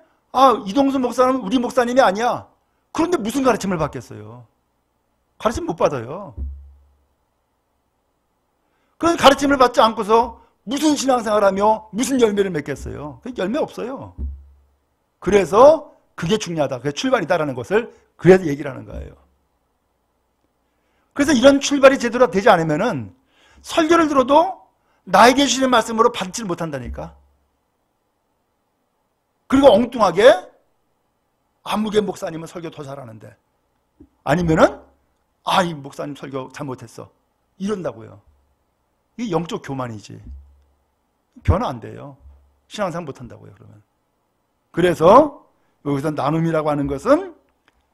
이동수 목사는 우리 목사님이 아니야. 그런데 무슨 가르침을 받겠어요? 가르침 못 받아요. 그런 가르침을 받지 않고서 무슨 신앙생활하며 무슨 열매를 맺겠어요? 열매 없어요. 그래서 그게 중요하다. 그게 출발이다라는 것을 그래서 얘기를 하는 거예요. 그래서 이런 출발이 제대로 되지 않으면은 설교를 들어도 나에게 주시는 말씀으로 받지 못한다니까. 그리고 엉뚱하게 안무개 목사님은 설교 더 잘하는데 아니면은 이 목사님 설교 잘못했어 이런다고요. 이게 영적 교만이지. 변화 안 돼요. 신앙생활 못한다고요. 그러면. 그래서 여기서 나눔이라고 하는 것은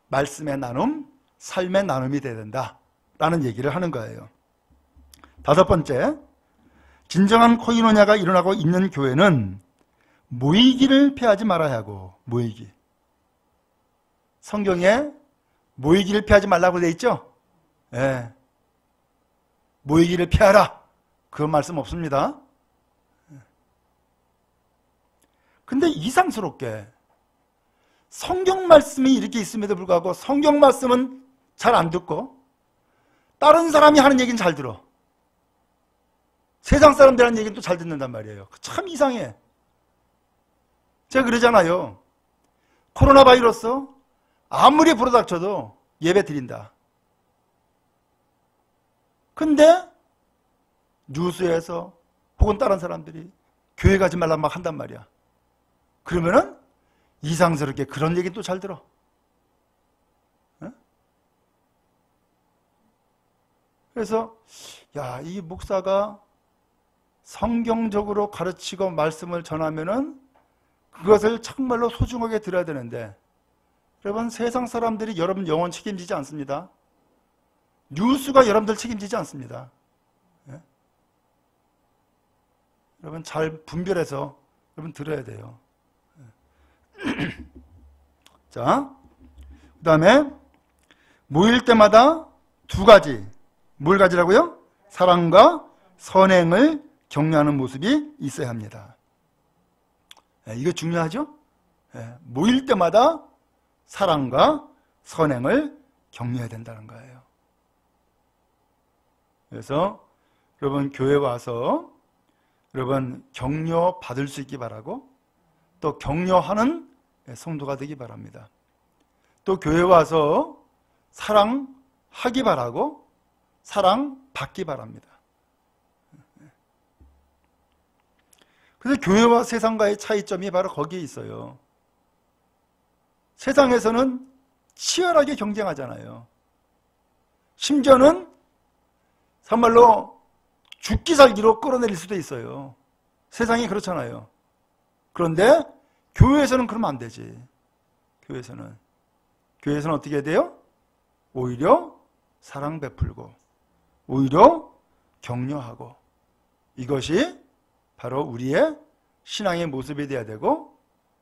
말씀의 나눔, 삶의 나눔이 돼야 된다라는 얘기를 하는 거예요. 다섯 번째, 진정한 코이노냐가 일어나고 있는 교회는 모이기를 피하지 말아야 하고. 모이기. 성경에 모이기를 피하지 말라고 되어 있죠? 예. 모이기를 피하라. 그런 말씀 없습니다. 근데 이상스럽게 성경 말씀이 이렇게 있음에도 불구하고 성경 말씀은 잘 안 듣고 다른 사람이 하는 얘기는 잘 들어. 세상 사람들 하는 얘기는 또 잘 듣는단 말이에요. 참 이상해. 제가 그러잖아요. 코로나 바이러스 아무리 불어닥쳐도 예배 드린다. 근데 뉴스에서 혹은 다른 사람들이 교회 가지 말라 막 한단 말이야. 그러면은 이상스럽게 그런 얘기 또 잘 들어. 그래서 이 목사가 성경적으로 가르치고 말씀을 전하면은 그것을 정말로 소중하게 들어야 되는데 여러분 세상 사람들이 여러분 영혼 책임지지 않습니다. 뉴스가 여러분들 책임지지 않습니다. 여러분 잘 분별해서 여러분 들어야 돼요. 자, 그 다음에 모일 때마다 두 가지. 뭘 가지라고요? 사랑과 선행을 격려하는 모습이 있어야 합니다. 이거 중요하죠? 모일 때마다 사랑과 선행을 격려해야 된다는 거예요. 그래서 여러분 교회 와서 여러분 격려 받을 수 있기 바라고 또 격려하는 성도가 되기 바랍니다. 또 교회 와서 사랑하기 바라고 사랑받기 바랍니다. 그래서 교회와 세상과의 차이점이 바로 거기에 있어요. 세상에서는 치열하게 경쟁하잖아요. 심지어는 정말로 죽기 살기로 끌어내릴 수도 있어요. 세상이 그렇잖아요. 그런데 교회에서는 그러면 안 되지. 교회에서는 어떻게 해야 돼요? 오히려 사랑 베풀고 오히려 격려하고, 이것이 바로 우리의 신앙의 모습이 돼야 되고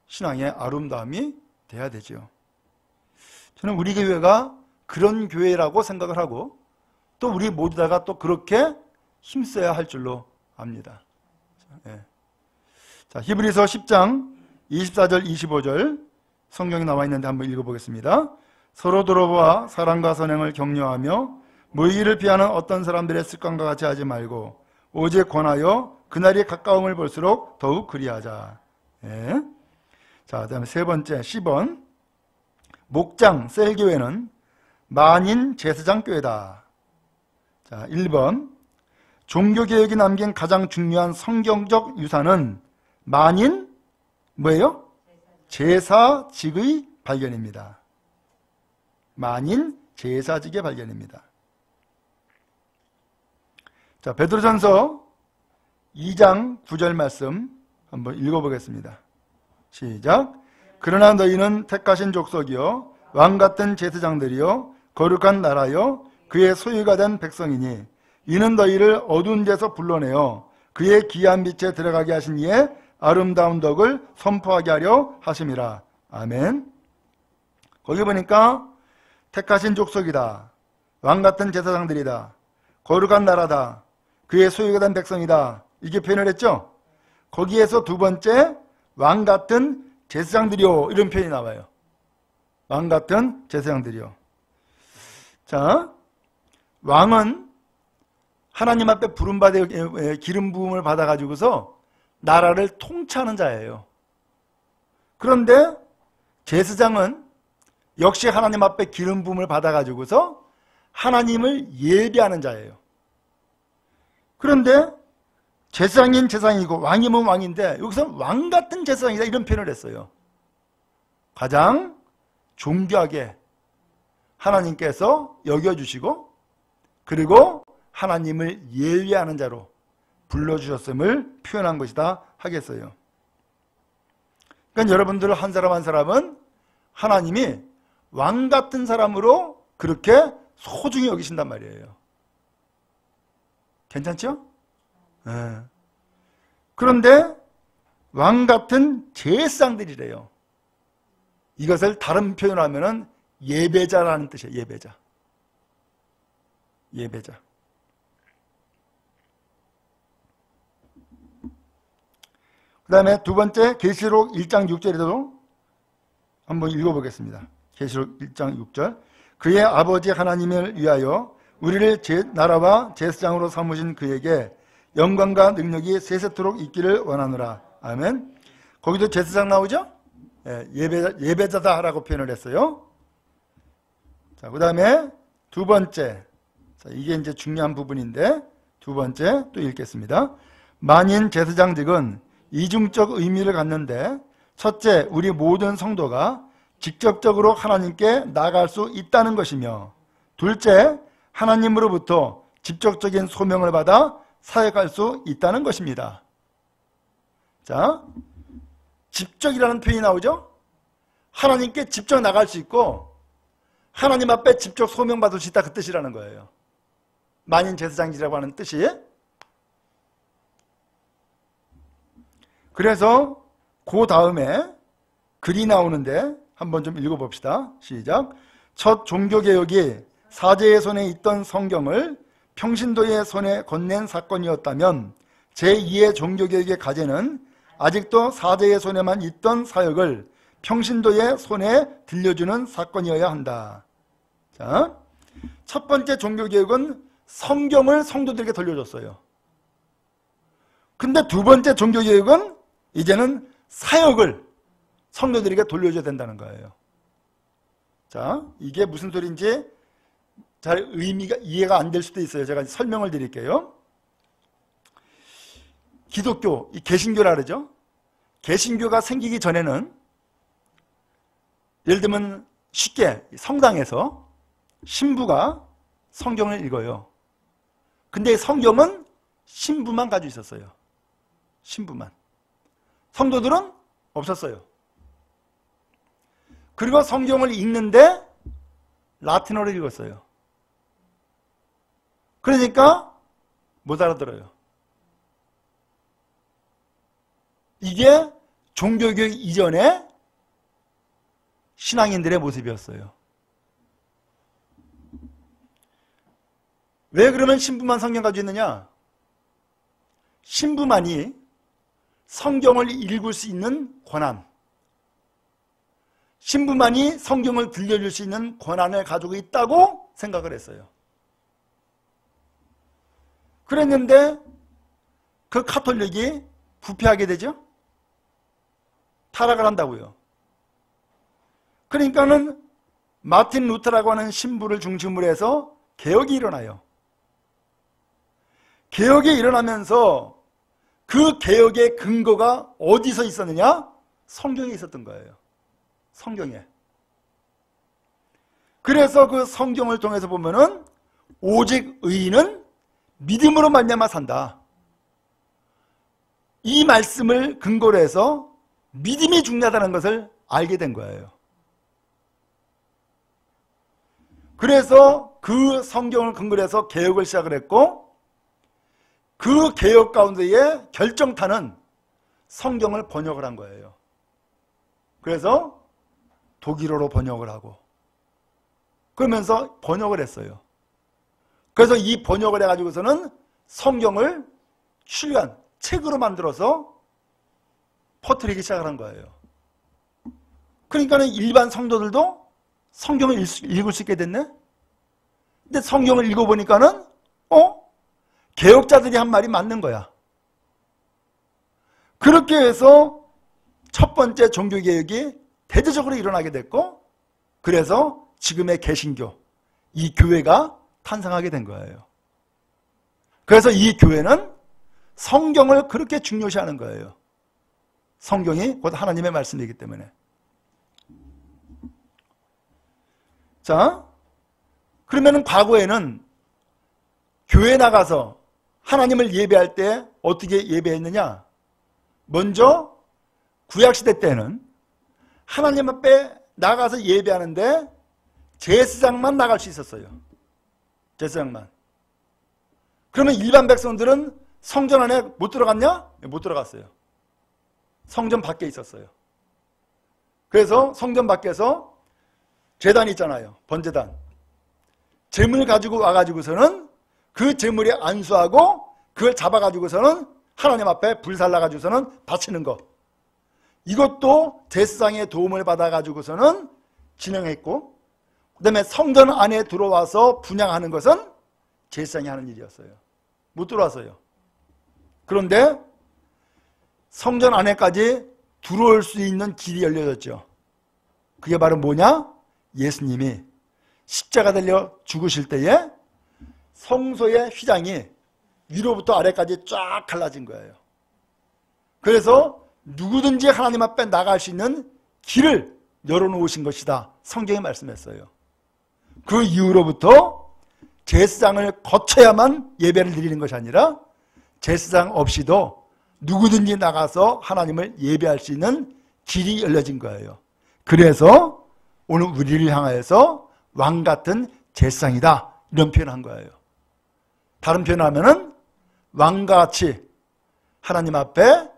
신앙의 아름다움이 돼야 되죠. 저는 우리 교회가 그런 교회라고 생각을 하고 또 우리 모두 다가 또 그렇게 힘써야 할 줄로 압니다. 자, 히브리서 10장 24절 25절 성경에 나와 있는데 한번 읽어보겠습니다. 서로 돌아보아 사랑과 선행을 격려하며 모이기를 피하는 어떤 사람들의 습관과 같이 하지 말고 오직 권하여 그날이 가까움을 볼수록 더욱 그리하자. 자, 그다음에 세 번째 10번 목장 셀교회는 만인 제사장 교회다. 자, 1번 종교개혁이 남긴 가장 중요한 성경적 유산은 만인 뭐예요? 제사직의 발견입니다. 만인 제사직의 발견입니다. 자, 베드로전서 2장 9절 말씀 한번 읽어보겠습니다. 시작. 그러나 너희는 택하신 족속이요 왕같은 제사장들이요 거룩한 나라요 그의 소유가 된 백성이니 이는 너희를 어두운 데서 불러내어 그의 귀한 빛에 들어가게 하신 이의 아름다운 덕을 선포하게 하려 하심이라. 아멘. 거기 보니까 택하신 족속이다, 왕같은 제사장들이다, 거룩한 나라다, 그의 소유가 된 백성이다, 이게 표현을 했죠. 거기에서 두 번째 왕같은 제사장들이요 이런 표현이 나와요. 왕같은 제사장들이요. 자, 왕은 하나님 앞에 부름받아 기름 부음을 받아가지고서 나라를 통치하는 자예요. 그런데 제사장은 역시 하나님 앞에 기름 부음을 받아가지고서 하나님을 예배하는 자예요. 그런데 제사장인 제사장이고 왕이면 왕인데 여기서 왕같은 제사장이다 이런 표현을 했어요. 가장 존귀하게 하나님께서 여겨주시고 그리고 하나님을 예배하는 자로 불러주셨음을 표현한 것이다 하겠어요. 그러니까 여러분들 한 사람 한 사람은 하나님이 왕같은 사람으로 그렇게 소중히 여기신단 말이에요. 괜찮죠? 네. 그런데 왕같은 제사장들이래요. 이것을 다른 표현을 하면은 예배자라는 뜻이에요. 예배자. 예배자. 그 다음에 두 번째 계시록 1장 6절에도 한번 읽어보겠습니다. 계시록 1장 6절. 그의 아버지 하나님을 위하여 우리를 나라와 제사장으로 삼으신 그에게 영광과 능력이 세세토록 있기를 원하노라. 아멘. 거기도 제사장 나오죠? 예배자다 라고 표현을 했어요. 자, 그 다음에 두 번째. 자, 이게 이제 중요한 부분인데 두 번째 또 읽겠습니다. 만인 제사장직은 이중적 의미를 갖는데 첫째, 우리 모든 성도가 직접적으로 하나님께 나아갈 수 있다는 것이며 둘째, 하나님으로부터 직접적인 소명을 받아 사역할 수 있다는 것입니다. 자, 직접이라는 표현이 나오죠? 하나님께 직접 나갈 수 있고 하나님 앞에 직접 소명받을 수 있다 그 뜻이라는 거예요. 만인 제사장이라고 하는 뜻이. 그래서 그 다음에 글이 나오는데 한번 좀 읽어봅시다. 시작. 첫 종교개혁이 사제의 손에 있던 성경을 평신도의 손에 건넨 사건이었다면 제2의 종교개혁의 과제는 아직도 사제의 손에만 있던 사역을 평신도의 손에 들려주는 사건이어야 한다. 자, 첫 번째 종교개혁은 성경을 성도들에게 돌려줬어요. 근데 두 번째 종교개혁은 이제는 사역을 성도들에게 돌려줘야 된다는 거예요. 자, 이게 무슨 소리인지 잘 의미가 이해가 안 될 수도 있어요. 제가 설명을 드릴게요. 기독교, 이 개신교라 그러죠. 개신교가 생기기 전에는 예를 들면 쉽게 성당에서 신부가 성경을 읽어요. 근데 성경은 신부만 가지고 있었어요. 신부만. 성도들은 없었어요. 그리고 성경을 읽는데 라틴어로 읽었어요. 그러니까 못 알아들어요. 이게 종교교육 이전에 신앙인들의 모습이었어요. 왜 그러면 신부만 성경 가지고 있느냐? 신부만이 성경을 읽을 수 있는 권한, 신부만이 성경을 들려줄 수 있는 권한을 가지고 있다고 생각을 했어요. 그랬는데 그 카톨릭이 부패하게 되죠? 타락을 한다고요. 그러니까는 마틴 루터라고 하는 신부를 중심으로 해서 개혁이 일어나요. 개혁이 일어나면서 그 개혁의 근거가 어디서 있었느냐? 성경에 있었던 거예요. 성경에. 그래서 그 성경을 통해서 보면은 오직 의인은 믿음으로 말미암아 산다. 이 말씀을 근거로 해서 믿음이 중요하다는 것을 알게 된 거예요. 그래서 그 성경을 근거로 해서 개혁을 시작을 했고, 그 개혁 가운데에 결정타는 성경을 번역을 한 거예요. 그래서 독일어로 번역을 하고, 그러면서 번역을 했어요. 그래서 이 번역을 해가지고서는 성경을 출간, 책으로 만들어서 퍼뜨리기 시작을 한 거예요. 그러니까는 일반 성도들도 성경을 읽을 수 있게 됐네? 근데 성경을 읽어보니까는, 개혁자들이 한 말이 맞는 거야. 그렇게 해서 첫 번째 종교개혁이 대대적으로 일어나게 됐고, 그래서 지금의 개신교, 이 교회가 탄생하게 된 거예요. 그래서 이 교회는 성경을 그렇게 중요시하는 거예요. 성경이 곧 하나님의 말씀이기 때문에. 자, 그러면은 과거에는 교회 나가서 하나님을 예배할 때 어떻게 예배했느냐? 먼저 구약시대 때는 하나님 앞에 나가서 예배하는데 제사장만 나갈 수 있었어요. 제사장만. 그러면 일반 백성들은 성전 안에 못 들어갔냐? 못 들어갔어요. 성전 밖에 있었어요. 그래서 성전 밖에서 제단이 있잖아요. 번제단. 제물 가지고 와가지고서는 그 제물에 안수하고 그걸 잡아가지고서는 하나님 앞에 불살라가지고서는 바치는 거. 이것도 제사장의 도움을 받아가지고서는 진행했고, 그 다음에 성전 안에 들어와서 분향하는 것은 제사장이 하는 일이었어요. 못 들어왔어요. 그런데 성전 안에까지 들어올 수 있는 길이 열려졌죠. 그게 바로 뭐냐? 예수님이 십자가 달려 죽으실 때에 성소의 휘장이 위로부터 아래까지 쫙 갈라진 거예요. 그래서 누구든지 하나님 앞에 나갈 수 있는 길을 열어놓으신 것이다. 성경이 말씀했어요. 그 이후로부터 제사장을 거쳐야만 예배를 드리는 것이 아니라 제사장 없이도 누구든지 나가서 하나님을 예배할 수 있는 길이 열려진 거예요. 그래서 오늘 우리를 향하여서 왕같은 제사장이다, 이런 표현을 한 거예요. 다른 표현하면은 왕같이 하나님 앞에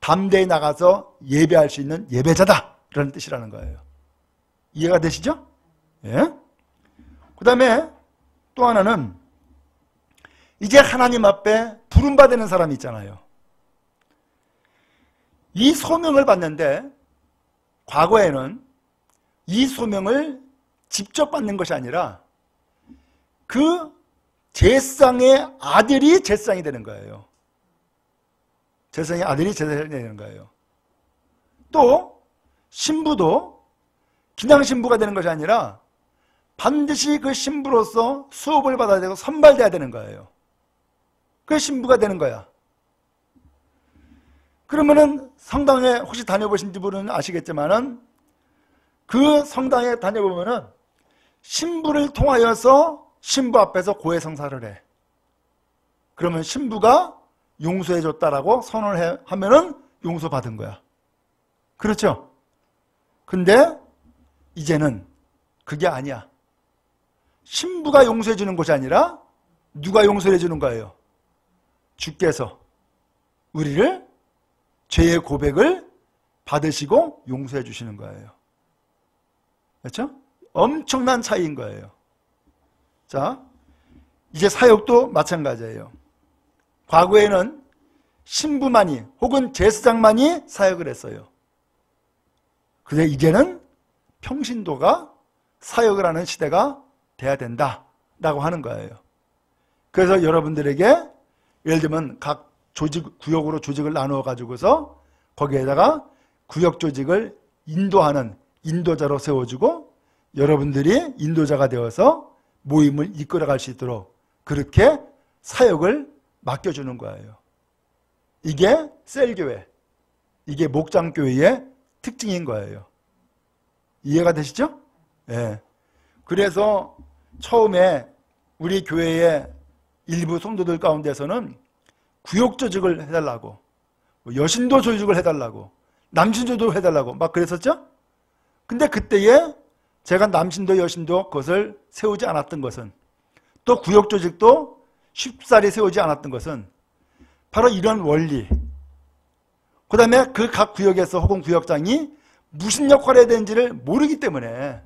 담대히 나가서 예배할 수 있는 예배자다, 이런 뜻이라는 거예요. 이해가 되시죠? 예. 그 다음에 또 하나는 이제 하나님 앞에 부름받는 사람이 있잖아요. 이 소명을 받는데 과거에는 이 소명을 직접 받는 것이 아니라 그 제사장의 아들이 제사장이 되는 거예요. 제사장의 아들이 제사장이 되는 거예요. 또 신부도 그냥 신부가 되는 것이 아니라 반드시 그 신부로서 수업을 받아야 되고 선발돼야 되는 거예요. 그 신부가 되는 거야. 그러면은 성당에 혹시 다녀보신 분은 아시겠지만은 그 성당에 다녀보면은 신부를 통하여서 신부 앞에서 고해성사를 해. 그러면 신부가 용서해줬다라고 선언을 하면은 용서받은 거야. 그렇죠? 근데 이제는 그게 아니야. 신부가 용서해주는 것이 아니라 누가 용서해주는 거예요? 주께서 우리를 죄의 고백을 받으시고 용서해 주시는 거예요. 그렇죠? 엄청난 차이인 거예요. 자, 이제 사역도 마찬가지예요. 과거에는 신부만이 혹은 제사장만이 사역을 했어요. 근데 이제는 평신도가 사역을 하는 시대가 돼야 된다라고 하는 거예요. 그래서 여러분들에게 예를 들면 각 구역으로 조직을 나누어 가지고서 거기에다가 구역 조직을 인도하는 인도자로 세워주고 여러분들이 인도자가 되어서 모임을 이끌어갈 수 있도록 그렇게 사역을 맡겨주는 거예요. 이게 셀교회, 이게 목장교회의 특징인 거예요. 이해가 되시죠? 네. 그래서 처음에 우리 교회의 일부 성도들 가운데서는 구역 조직을 해달라고, 여신도 조직을 해달라고, 남신도도 해달라고 막 그랬었죠? 근데 그때에 제가 남신도 여신도 그것을 세우지 않았던 것은, 또 구역 조직도 쉽사리 세우지 않았던 것은 바로 이런 원리, 그 다음에 그 각 구역에서 혹은 구역장이 무슨 역할을 해야 되는지를 모르기 때문에,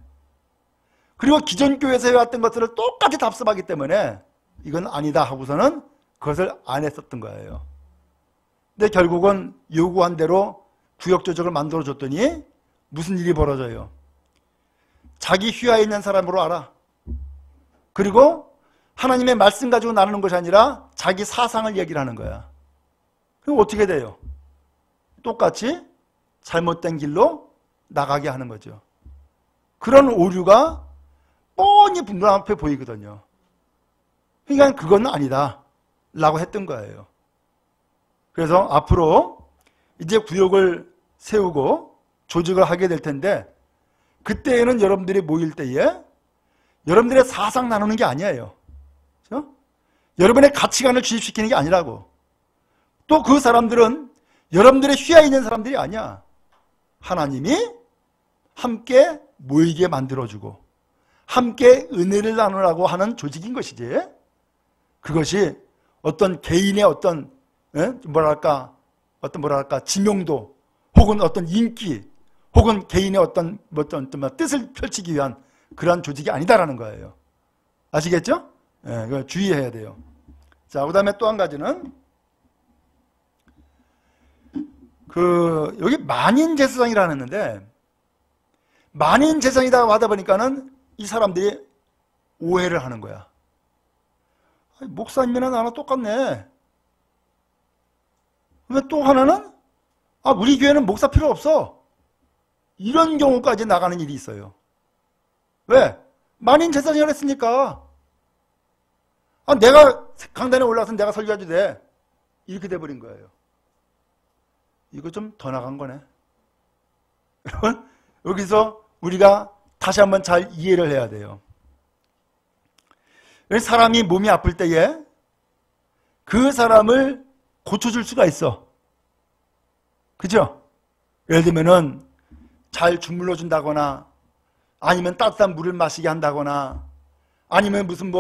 그리고 기존 교회에서 해왔던 것들을 똑같이 답습하기 때문에 이건 아니다 하고서는 그것을 안 했었던 거예요. 근데 결국은 요구한 대로 구역 조직을 만들어줬더니 무슨 일이 벌어져요? 자기 휘하에 있는 사람으로 알아. 그리고 하나님의 말씀 가지고 나누는 것이 아니라 자기 사상을 얘기를 하는 거야. 그럼 어떻게 돼요? 똑같이 잘못된 길로 나가게 하는 거죠. 그런 오류가 뻔히 눈앞에 보이거든요. 그러니까 그건 아니다 라고 했던 거예요. 그래서 앞으로 이제 구역을 세우고 조직을 하게 될 텐데, 그때에는 여러분들이 모일 때에 여러분들의 사상 나누는 게 아니에요. 그렇죠? 여러분의 가치관을 주입시키는 게 아니라고. 또 그 사람들은 여러분들의 휘하에 있는 사람들이 아니야. 하나님이 함께 모이게 만들어주고 함께 은혜를 나누라고 하는 조직인 것이지, 그것이 어떤 개인의 어떤 지명도 혹은 어떤 인기 혹은 개인의 어떤 뜻을 펼치기 위한 그러한 조직이 아니다라는 거예요. 아시겠죠? 네, 주의해야 돼요. 자, 그 다음에 또 한 가지는 여기 만인 제사장이라는 했는데, 만인 제사장이라고 하다 보니까는 이 사람들이 오해를 하는 거야. 목사님이나 나랑 똑같네. 왜 또 하나는 우리 교회는 목사 필요 없어. 이런 경우까지 나가는 일이 있어요. 왜? 만인 제사장을 했으니까. 내가 강단에 올라와서 내가 설교해도 돼. 이렇게 돼버린 거예요. 이거 좀 더 나간 거네. 여러분, 여기서 우리가 다시 한번 잘 이해를 해야 돼요. 사람이 몸이 아플 때에 그 사람을 고쳐줄 수가 있어. 그죠? 예를 들면은 잘 주물러 준다거나, 아니면 따뜻한 물을 마시게 한다거나, 아니면 무슨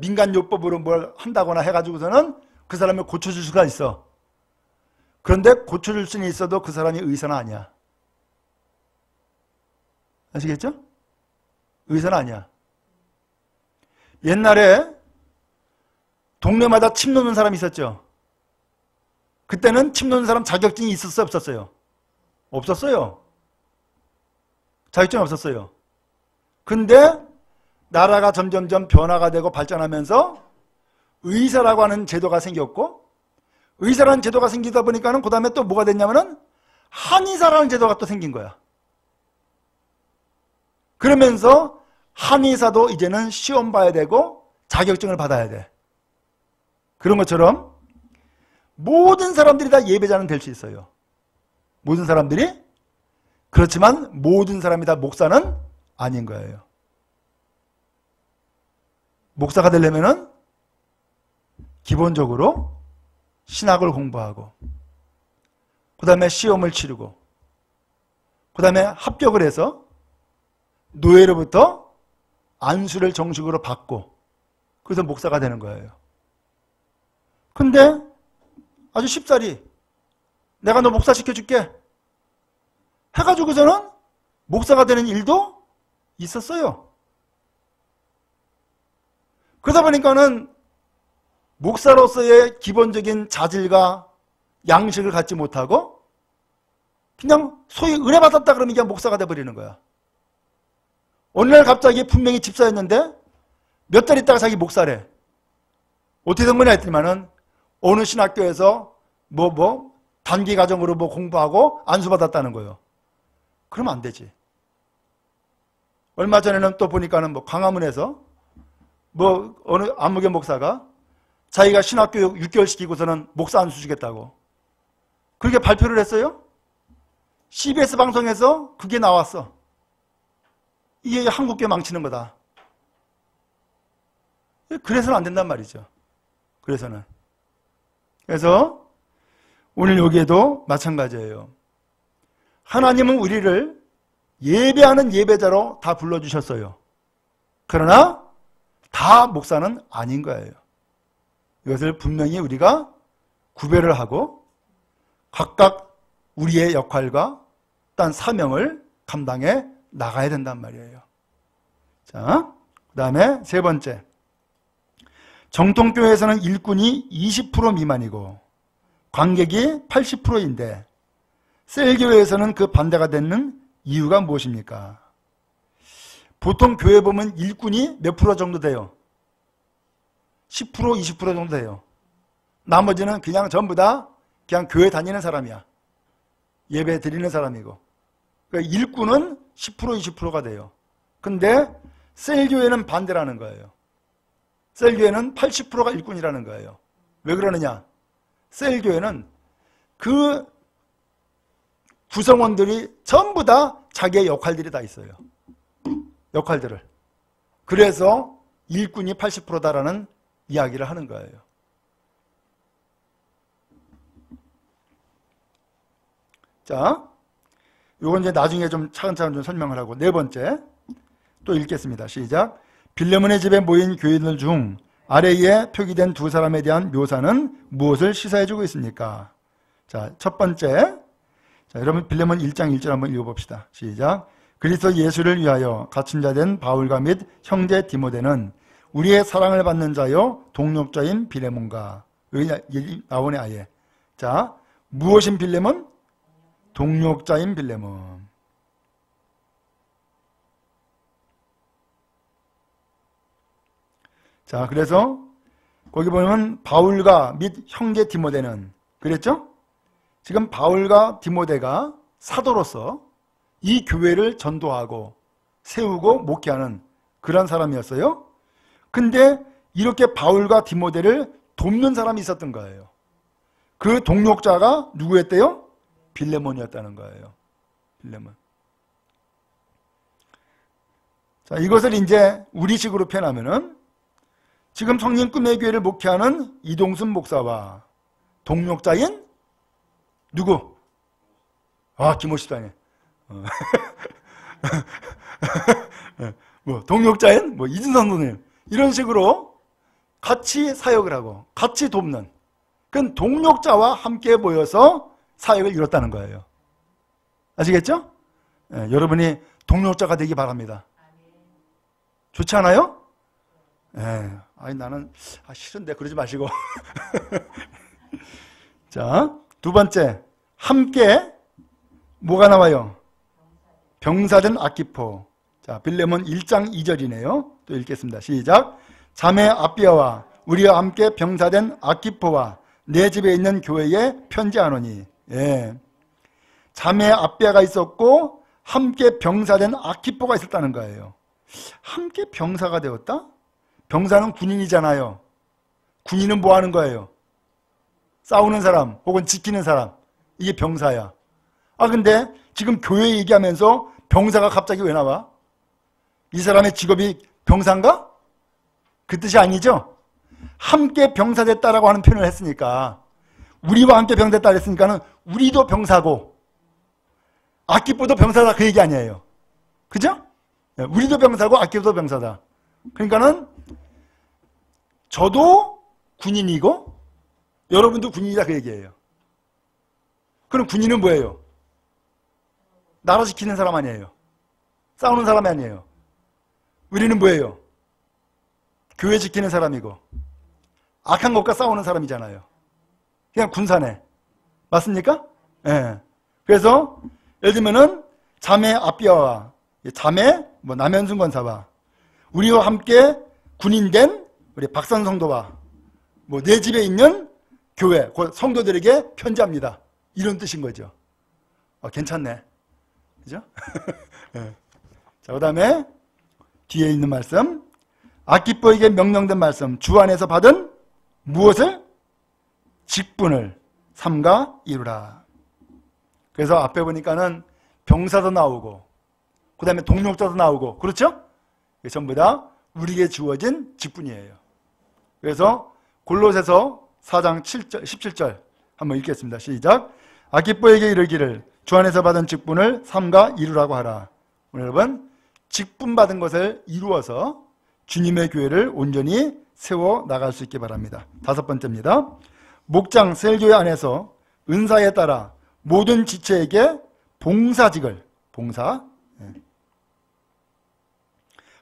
민간요법으로 뭘 한다거나 해가지고서는 그 사람을 고쳐줄 수가 있어. 그런데 고쳐줄 수는 있어도 그 사람이 의사는 아니야. 아시겠죠? 의사는 아니야. 옛날에 동네마다 침 놓는 사람이 있었죠. 그때는 침 놓는 사람 자격증이 있었어요, 없었어요? 없었어요. 자격증이 없었어요. 근데 나라가 점점점 변화가 되고 발전하면서 의사라고 하는 제도가 생겼고, 의사라는 제도가 생기다 보니까는 그 다음에 또 뭐가 됐냐면은 한의사라는 제도가 또 생긴 거야. 그러면서 한의사도 이제는 시험 봐야 되고 자격증을 받아야 돼. 그런 것처럼 모든 사람들이 다 예배자는 될 수 있어요. 모든 사람들이. 그렇지만 모든 사람이 다 목사는 아닌 거예요. 목사가 되려면은 기본적으로 신학을 공부하고, 그 다음에 시험을 치르고, 그 다음에 합격을 해서 노예로부터 안수를 정식으로 받고, 그래서 목사가 되는 거예요. 근데 아주 쉽사리 내가 너 목사 시켜줄게 해가지고서는 목사가 되는 일도 있었어요. 그러다 보니까는 목사로서의 기본적인 자질과 양식을 갖지 못하고 그냥 소위 은혜 받았다 그러면 그냥 목사가 돼버리는 거야. 어느 날 갑자기 분명히 집사였는데 몇 달 있다가 자기 목사래. 어떻게 된 거냐 했더니만은 어느 신학교에서 단기 과정으로 공부하고 안수받았다는 거예요. 그러면 안 되지. 얼마 전에는 또 보니까는 광화문에서 어느 안목의 목사가 자기가 신학교육 6개월 시키고서는 목사 안수 주겠다고 그렇게 발표를 했어요. CBS 방송에서 그게 나왔어. 이게 한국교 망치는 거다. 그래서는 안 된단 말이죠. 그래서 오늘 여기에도 마찬가지예요. 하나님은 우리를 예배하는 예배자로 다 불러주셨어요. 그러나 다 목사는 아닌 거예요. 이것을 분명히 우리가 구별을 하고 각각 우리의 역할과 딴 사명을 감당해 나가야 된단 말이에요. 자, 그 다음에 세 번째. 정통교회에서는 일꾼이 20% 미만이고 관객이 80%인데 셀교회에서는 그 반대가 되는 이유가 무엇입니까? 보통 교회 보면 일꾼이 몇 프로 정도 돼요? 10%, 20% 정도 돼요. 나머지는 그냥 전부 다 그냥 교회 다니는 사람이야. 예배 드리는 사람이고. 그러니까 일꾼은 10%, 20%가 돼요. 근데 셀교회는 반대라는 거예요. 셀교회는 80%가 일꾼이라는 거예요. 왜 그러느냐? 셀교회는 그 구성원들이 전부 다 자기의 역할들이 다 있어요. 역할들을. 그래서 일꾼이 80%다라는 이야기를 하는 거예요. 자, 요건 이제 나중에 좀 차근차근 좀 설명을 하고, 네 번째 또 읽겠습니다. 시작. 빌레몬의 집에 모인 교인들 중 아래에 표기된 두 사람에 대한 묘사는 무엇을 시사해주고 있습니까? 자, 첫 번째. 자, 여러분 빌레몬 1장 1절 한번 읽어봅시다. 시작. 그리스도 예수를 위하여 갇힌 자 된 바울과 및 형제 디모데는 우리의 사랑을 받는 자요 동력자인 빌레몬과, 여기 나오네 아예. 자, 무엇인 빌레몬? 동력자인 빌레몬. 자, 그래서 거기 보면 바울과 및 형제 디모데는 그랬죠? 지금 바울과 디모데가 사도로서 이 교회를 전도하고 세우고 목회하는 그런 사람이었어요. 근데 이렇게 바울과 디모데를 돕는 사람이 있었던 거예요. 그 동력자가 누구였대요? 빌레몬이었다는 거예요. 빌레몬. 자, 이것을 이제 우리식으로 표현하면은 지금 성령 꿈의 교회를 목회하는 이동순 목사와 동력자인 누구? 김호 집사님. 동력자인 이준선 선생님. 이런 식으로 같이 사역을 하고 같이 돕는 그건 동력자와 함께 모여서 사역을 이뤘다는 거예요. 아시겠죠? 여러분이 동력자가 되기 바랍니다. 좋지 않아요? 아니 나는 싫은데 그러지 마시고. 자, 두 번째, 함께 뭐가 나와요? 병사된 아키포. 자, 빌레몬 1장 2절이네요. 또 읽겠습니다. 시작. 자매 아비아와 우리와 함께 병사된 아키포와 내 집에 있는 교회에 편지하노니. 예. 자매 아비아가 있었고 함께 병사된 아키포가 있었다는 거예요. 함께 병사가 되었다? 병사는 군인이잖아요. 군인은 뭐 하는 거예요? 싸우는 사람 혹은 지키는 사람. 이게 병사야. 근데 지금 교회 얘기하면서 병사가 갑자기 왜 나와? 이 사람의 직업이 병사인가? 그 뜻이 아니죠? 함께 병사됐다라고 하는 표현을 했으니까, 우리와 함께 병사됐다 했으니까는 우리도 병사고 아키포도 병사다 그 얘기 아니에요. 그죠? 우리도 병사고 아키포도 병사다. 그러니까는 저도 군인이고 여러분도 군인이다 그 얘기예요. 그럼 군인은 뭐예요? 나라 지키는 사람 아니에요. 싸우는 사람이 아니에요. 우리는 뭐예요? 교회 지키는 사람이고 악한 것과 싸우는 사람이잖아요. 그냥 군사네. 맞습니까? 예. 그래서 예를 들면은 자매 아비아와 자매 남현순 권사와 우리와 함께 군인된 우리 박선 성도와 내 집에 있는 교회 성도들에게 편지합니다. 이런 뜻인 거죠. 괜찮네. 그죠? 네. 자, 그 다음에 뒤에 있는 말씀. 아키포에게 명령된 말씀. 주 안에서 받은 무엇을? 직분을 삼가 이루라. 그래서 앞에 보니까는 병사도 나오고 그 다음에 동력자도 나오고 그렇죠? 전부 다 우리에게 주어진 직분이에요. 그래서 골로새서 4장 17절 한번 읽겠습니다. 시작. 아키포에게 이르기를 주 안에서 받은 직분을 삼가 이루라고 하라. 오늘 여러분 직분 받은 것을 이루어서 주님의 교회를 온전히 세워 나갈 수 있기 바랍니다. 다섯 번째입니다. 목장 셀교회 안에서 은사에 따라 모든 지체에게 봉사직을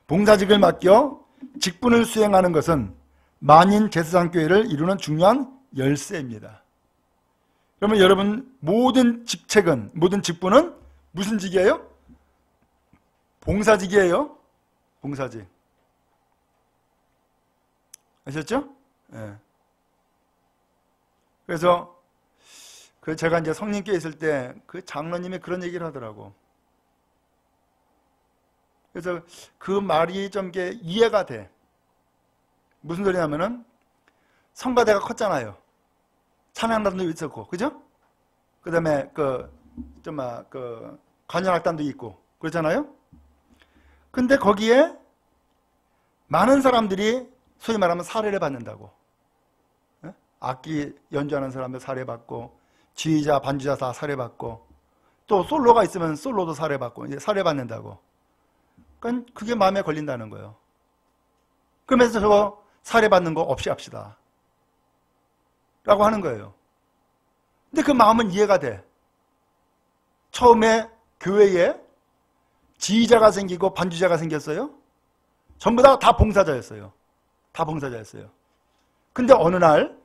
봉사직을 맡겨 직분을 수행하는 것은 만인 제사장교회를 이루는 중요한 열쇠입니다. 그러면 여러분 모든 직책은 모든 직분은 무슨 직이에요? 봉사직이에요. 봉사직. 아셨죠? 네. 그래서 제가 이제 성령교회 있을 때 그 장로님이 그런 얘기를 하더라고. 그래서 그 말이 좀 이해가 돼. 무슨 소리냐면은 성가대가 컸잖아요. 찬양단도 있었고, 그죠? 그 다음에 관현악단도 있고, 그렇잖아요? 근데 거기에 많은 사람들이 소위 말하면 사례를 받는다고. 악기 연주하는 사람들 사례받고, 지휘자, 반주자 다 사례받고, 또 솔로가 있으면 솔로도 사례받고, 이제 사례받는다고. 그러니까 그게 마음에 걸린다는 거예요. 그러면서 저거 사례받는 거 없이 합시다. 라고 하는 거예요. 근데 그 마음은 이해가 돼. 처음에 교회에 지휘자가 생기고 반주자가 생겼어요. 전부 다 봉사자였어요. 다 봉사자였어요. 근데 어느 날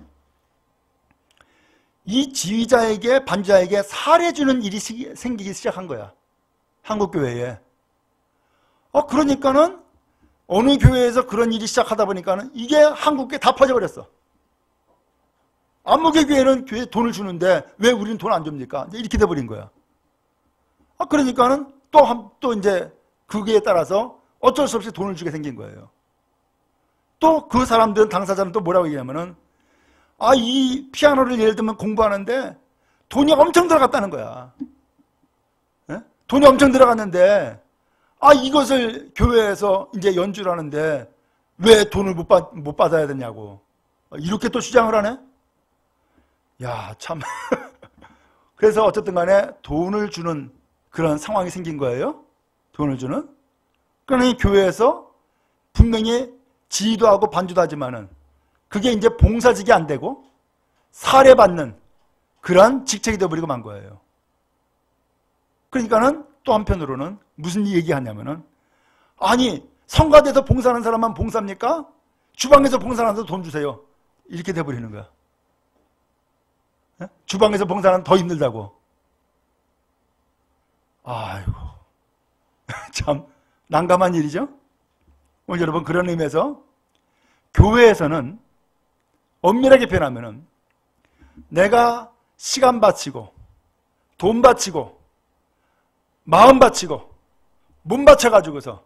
이 지휘자에게 반주자에게 사례 주는 일이 생기기 시작한 거야. 한국 교회에. 그러니까는 어느 교회에서 그런 일이 시작하다 보니까는 이게 한국에 다 퍼져버렸어. 안목의 교회는 교회에 돈을 주는데 왜 우리는 돈 안 줍니까? 이렇게 돼버린 거야. 그러니까는 또 이제 그거에 따라서 어쩔 수 없이 돈을 주게 생긴 거예요. 또 그 사람들은 당사자는 또 뭐라고 얘기하면은 이 피아노를 예를 들면 공부하는데 돈이 엄청 들어갔다는 거야. 네? 돈이 엄청 들어갔는데 이것을 교회에서 이제 연주를 하는데 왜 돈을 못 받아야 되냐고. 이렇게 또 주장을 하네? 야, 참. 그래서 어쨌든 간에 돈을 주는 그런 상황이 생긴 거예요. 돈을 주는. 그러니 교회에서 분명히 지휘도 하고 반주도 하지만은 그게 이제 봉사직이 안 되고 사례받는 그런 직책이 되어버리고 만 거예요. 그러니까는 또 한편으로는 무슨 얘기하냐면은 성가대에서 봉사하는 사람만 봉사합니까? 주방에서 봉사하는데 돈 주세요. 이렇게 돼버리는 거야. 주방에서 봉사하는 더 힘들다고. 아이고 참 난감한 일이죠. 오늘 여러분 그런 의미에서 교회에서는 엄밀하게 표현하면은 내가 시간 바치고 돈 바치고 마음 바치고 몸 바쳐가지고서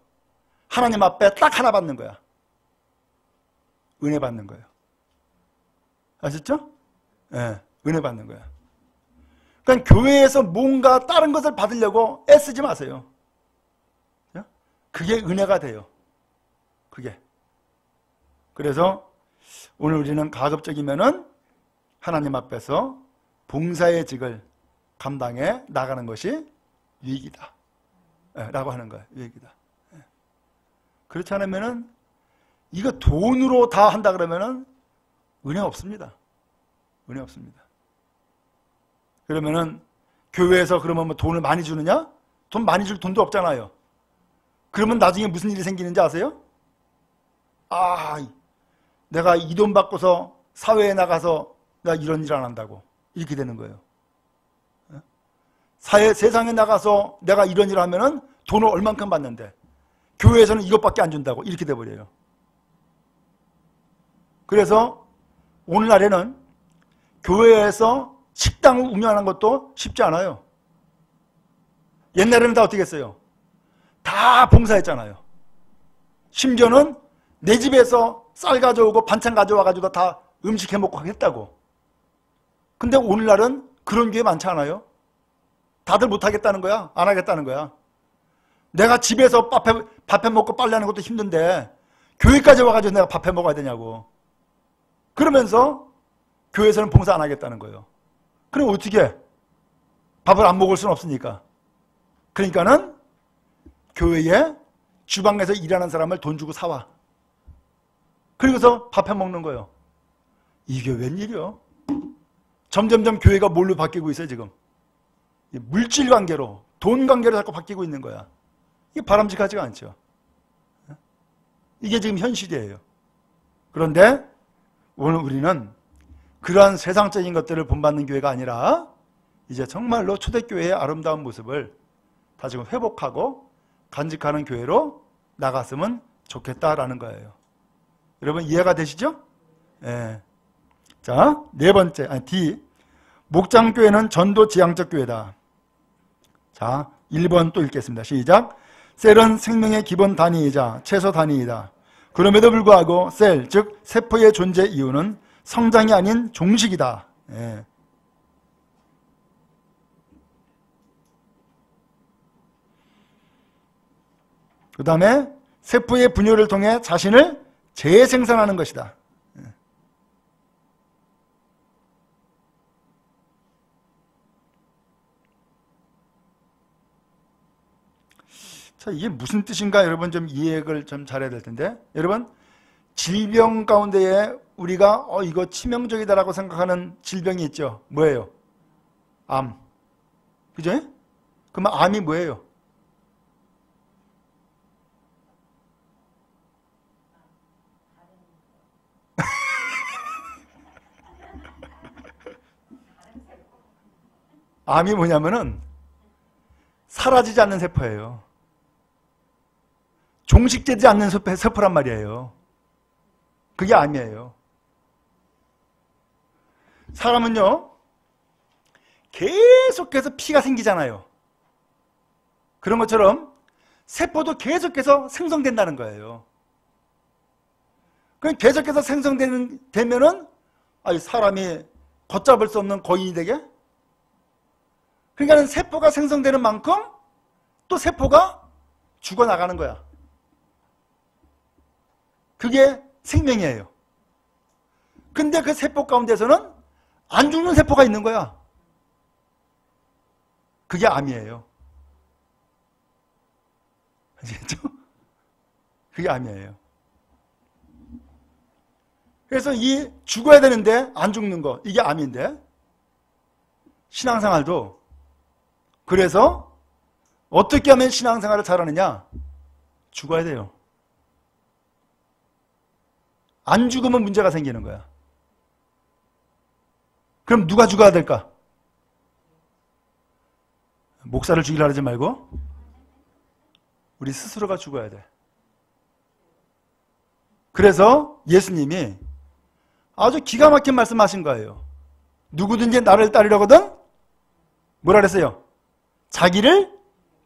하나님 앞에 딱 하나 받는 거야. 은혜 받는 거예요. 아셨죠? 네, 은혜 받는 거야. 그러니까 교회에서 뭔가 다른 것을 받으려고 애쓰지 마세요. 그게 은혜가 돼요. 그게. 그래서 오늘 우리는 가급적이면은 하나님 앞에서 봉사의 직을 감당해 나가는 것이 유익이다. 라고 하는 거예요. 유익이다. 그렇지 않으면은 이거 돈으로 다 한다 그러면은 은혜 없습니다. 은혜 없습니다. 그러면은 교회에서 그러면 뭐 돈을 많이 주느냐? 돈 많이 줄 돈도 없잖아요. 그러면 나중에 무슨 일이 생기는지 아세요? 아, 내가 이 돈 받고서 사회에 나가서 나 이런 일 안 한다고 이렇게 되는 거예요. 세상에 나가서 내가 이런 일을 하면은 돈을 얼만큼 받는데 교회에서는 이것밖에 안 준다고 이렇게 돼버려요. 그래서 오늘날에는 교회에서 식당을 운영하는 것도 쉽지 않아요. 옛날에는 다 어떻게 했어요? 다 봉사했잖아요. 심지어는 내 집에서 쌀 가져오고 반찬 가져와가지고 다 음식 해먹고 했다고. 근데 오늘날은 그런 교회 많지 않아요? 다들 못하겠다는 거야? 안 하겠다는 거야? 내가 집에서 밥해 먹고 빨래하는 것도 힘든데 교회까지 와가지고 내가 밥해 먹어야 되냐고. 그러면서 교회에서는 봉사 안 하겠다는 거예요. 그럼 어떻게 해? 밥을 안 먹을 수는 없으니까. 그러니까는 교회에 주방에서 일하는 사람을 돈 주고 사와. 그리고서 밥해 먹는 거예요. 이게 웬일이요? 점점점 교회가 뭘로 바뀌고 있어요 지금? 물질 관계로, 돈 관계로 자꾸 바뀌고 있는 거야. 이게 바람직하지가 않죠. 이게 지금 현실이에요. 그런데 오늘 우리는 그러한 세상적인 것들을 본받는 교회가 아니라 이제 정말로 초대교회의 아름다운 모습을 다시금 회복하고 간직하는 교회로 나갔으면 좋겠다라는 거예요. 여러분 이해가 되시죠? 네. 자, 네 번째, D. 목장교회는 전도지향적 교회다. 자, 1번 또 읽겠습니다. 시작. 셀은 생명의 기본 단위이자 최소 단위이다. 그럼에도 불구하고 셀, 즉 세포의 존재 이유는 성장이 아닌 종식이다. 예. 그 다음에 세포의 분열을 통해 자신을 재생산하는 것이다. 예. 자, 이게 무슨 뜻인가 여러분 좀 이해를 좀 잘해야 될 텐데, 여러분 질병 가운데에 우리가 이거 치명적이다라고 생각하는 질병이 있죠. 뭐예요? 암. 그죠? 그러면 암이 뭐예요? 암이 뭐냐면은 사라지지 않는 세포예요. 종식되지 않는 세포란 말이에요. 그게 암이에요. 사람은요 계속해서 피가 생기잖아요. 그런 것처럼 세포도 계속해서 생성된다는 거예요. 그럼 계속해서 생성되면은 사람이 걷잡을 수 없는 거인이 되게? 그러니까 세포가 생성되는 만큼 또 세포가 죽어나가는 거야. 그게 생명이에요. 근데 그 세포 가운데서는 안 죽는 세포가 있는 거야. 그게 암이에요. 아시겠죠? 그게 암이에요. 그래서 이 죽어야 되는데 안 죽는 거, 이게 암인데, 신앙생활도 그래서 어떻게 하면 신앙생활을 잘하느냐? 죽어야 돼요. 안 죽으면 문제가 생기는 거야. 그럼 누가 죽어야 될까? 목사를 죽이려 하지 말고 우리 스스로가 죽어야 돼. 그래서 예수님이 아주 기가 막힌 말씀하신 거예요. 누구든지 나를 따르려거든 뭐라 그랬어요? 자기를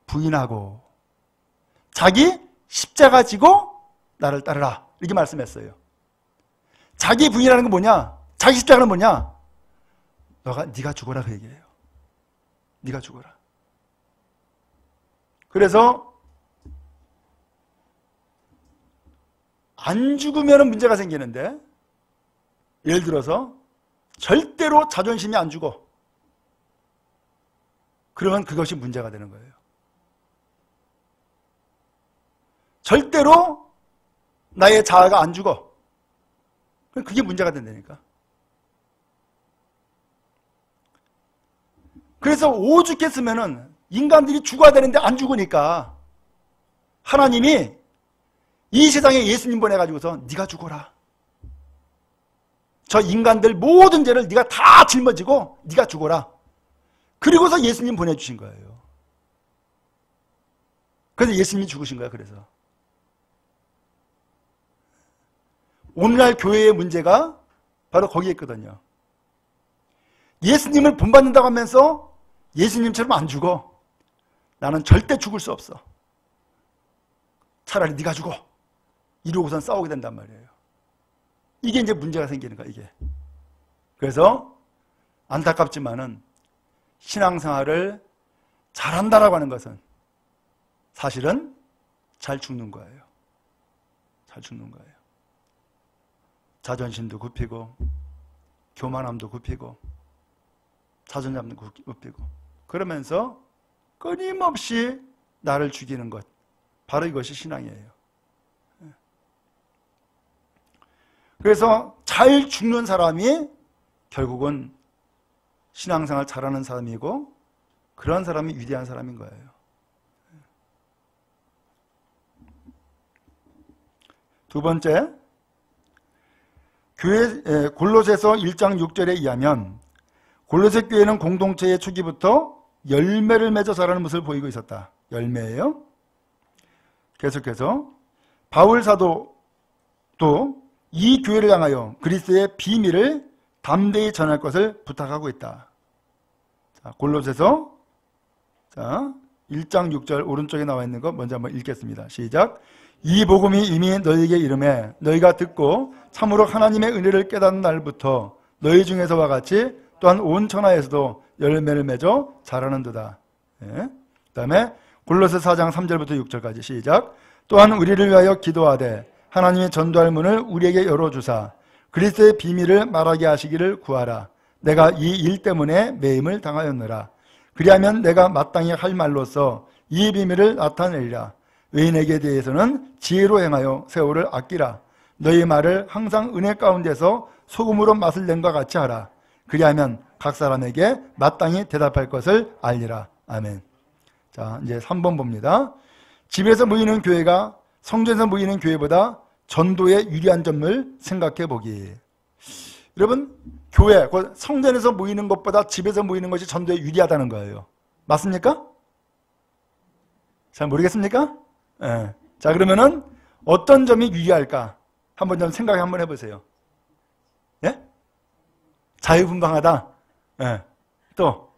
부인하고 자기 십자가 지고 나를 따르라 이렇게 말씀했어요. 자기 부인하는 건 뭐냐? 자기 십자가는 뭐냐? 네가 죽어라 그 얘기예요. 네가 죽어라. 그래서 안 죽으면 문제가 생기는데 예를 들어서 절대로 자존심이 안 죽어. 그러면 그것이 문제가 되는 거예요. 절대로 나의 자아가 안 죽어. 그게 문제가 된다니까. 그래서 오죽했으면은 인간들이 죽어야 되는데 안 죽으니까 하나님이 이 세상에 예수님 보내가지고서 네가 죽어라. 저 인간들 모든 죄를 네가 다 짊어지고 네가 죽어라. 그리고서 예수님 보내주신 거예요. 그래서 예수님이 죽으신 거야. 그래서 오늘날 교회의 문제가 바로 거기에 있거든요. 예수님을 본받는다고 하면서 예수님처럼 안 죽어. 나는 절대 죽을 수 없어. 차라리 네가 죽어. 이러고선 싸우게 된단 말이에요. 이게 이제 문제가 생기는 거야, 이게. 그래서 안타깝지만은 신앙생활을 잘한다라고 하는 것은 사실은 잘 죽는 거예요. 잘 죽는 거예요. 자존심도 굽히고 교만함도 굽히고 자존감도 굽히고 그러면서 끊임없이 나를 죽이는 것, 바로 이것이 신앙이에요. 그래서 잘 죽는 사람이 결국은 신앙생활 잘하는 사람이고 그런 사람이 위대한 사람인 거예요. 두 번째, 교회 골로새서 1장 6절에 의하면 골로새 교회는 공동체의 초기부터 열매를 맺어 자라는 모습을 보이고 있었다. 열매예요. 계속해서 바울 사도도 이 교회를 향하여 그리스도의 비밀을 담대히 전할 것을 부탁하고 있다. 자, 골로새서 1장 6절 오른쪽에 나와 있는 거 먼저 한번 읽겠습니다. 시작. 이 복음이 이미 너희에게 이르매 너희가 듣고 참으로 하나님의 은혜를 깨닫는 날부터 너희 중에서와 같이 또한 온 천하에서도 열매를 맺어 자라는도다. 예. 그 다음에 골로새 4장 3절부터 6절까지 시작. 또한 우리를 위하여 기도하되 하나님의 전도할 문을 우리에게 열어주사 그리스도의 비밀을 말하게 하시기를 구하라. 내가 이 일 때문에 매임을 당하였노라. 그리하면 내가 마땅히 할 말로써 이 비밀을 나타내리라. 외인에게 대해서는 지혜로 행하여 세월을 아끼라. 너희 말을 항상 은혜 가운데서 소금으로 맛을 낸 것 같이 하라. 그리하면 각 사람에게 마땅히 대답할 것을 알리라. 아멘. 자, 이제 3번 봅니다. 집에서 모이는 교회가 성전에서 모이는 교회보다 전도에 유리한 점을 생각해 보기. 여러분, 교회, 성전에서 모이는 것보다 집에서 모이는 것이 전도에 유리하다는 거예요. 맞습니까? 잘 모르겠습니까? 네. 자, 그러면은 어떤 점이 유리할까? 한번 좀 생각 한번 해보세요. 예? 자유분방하다. 예. 또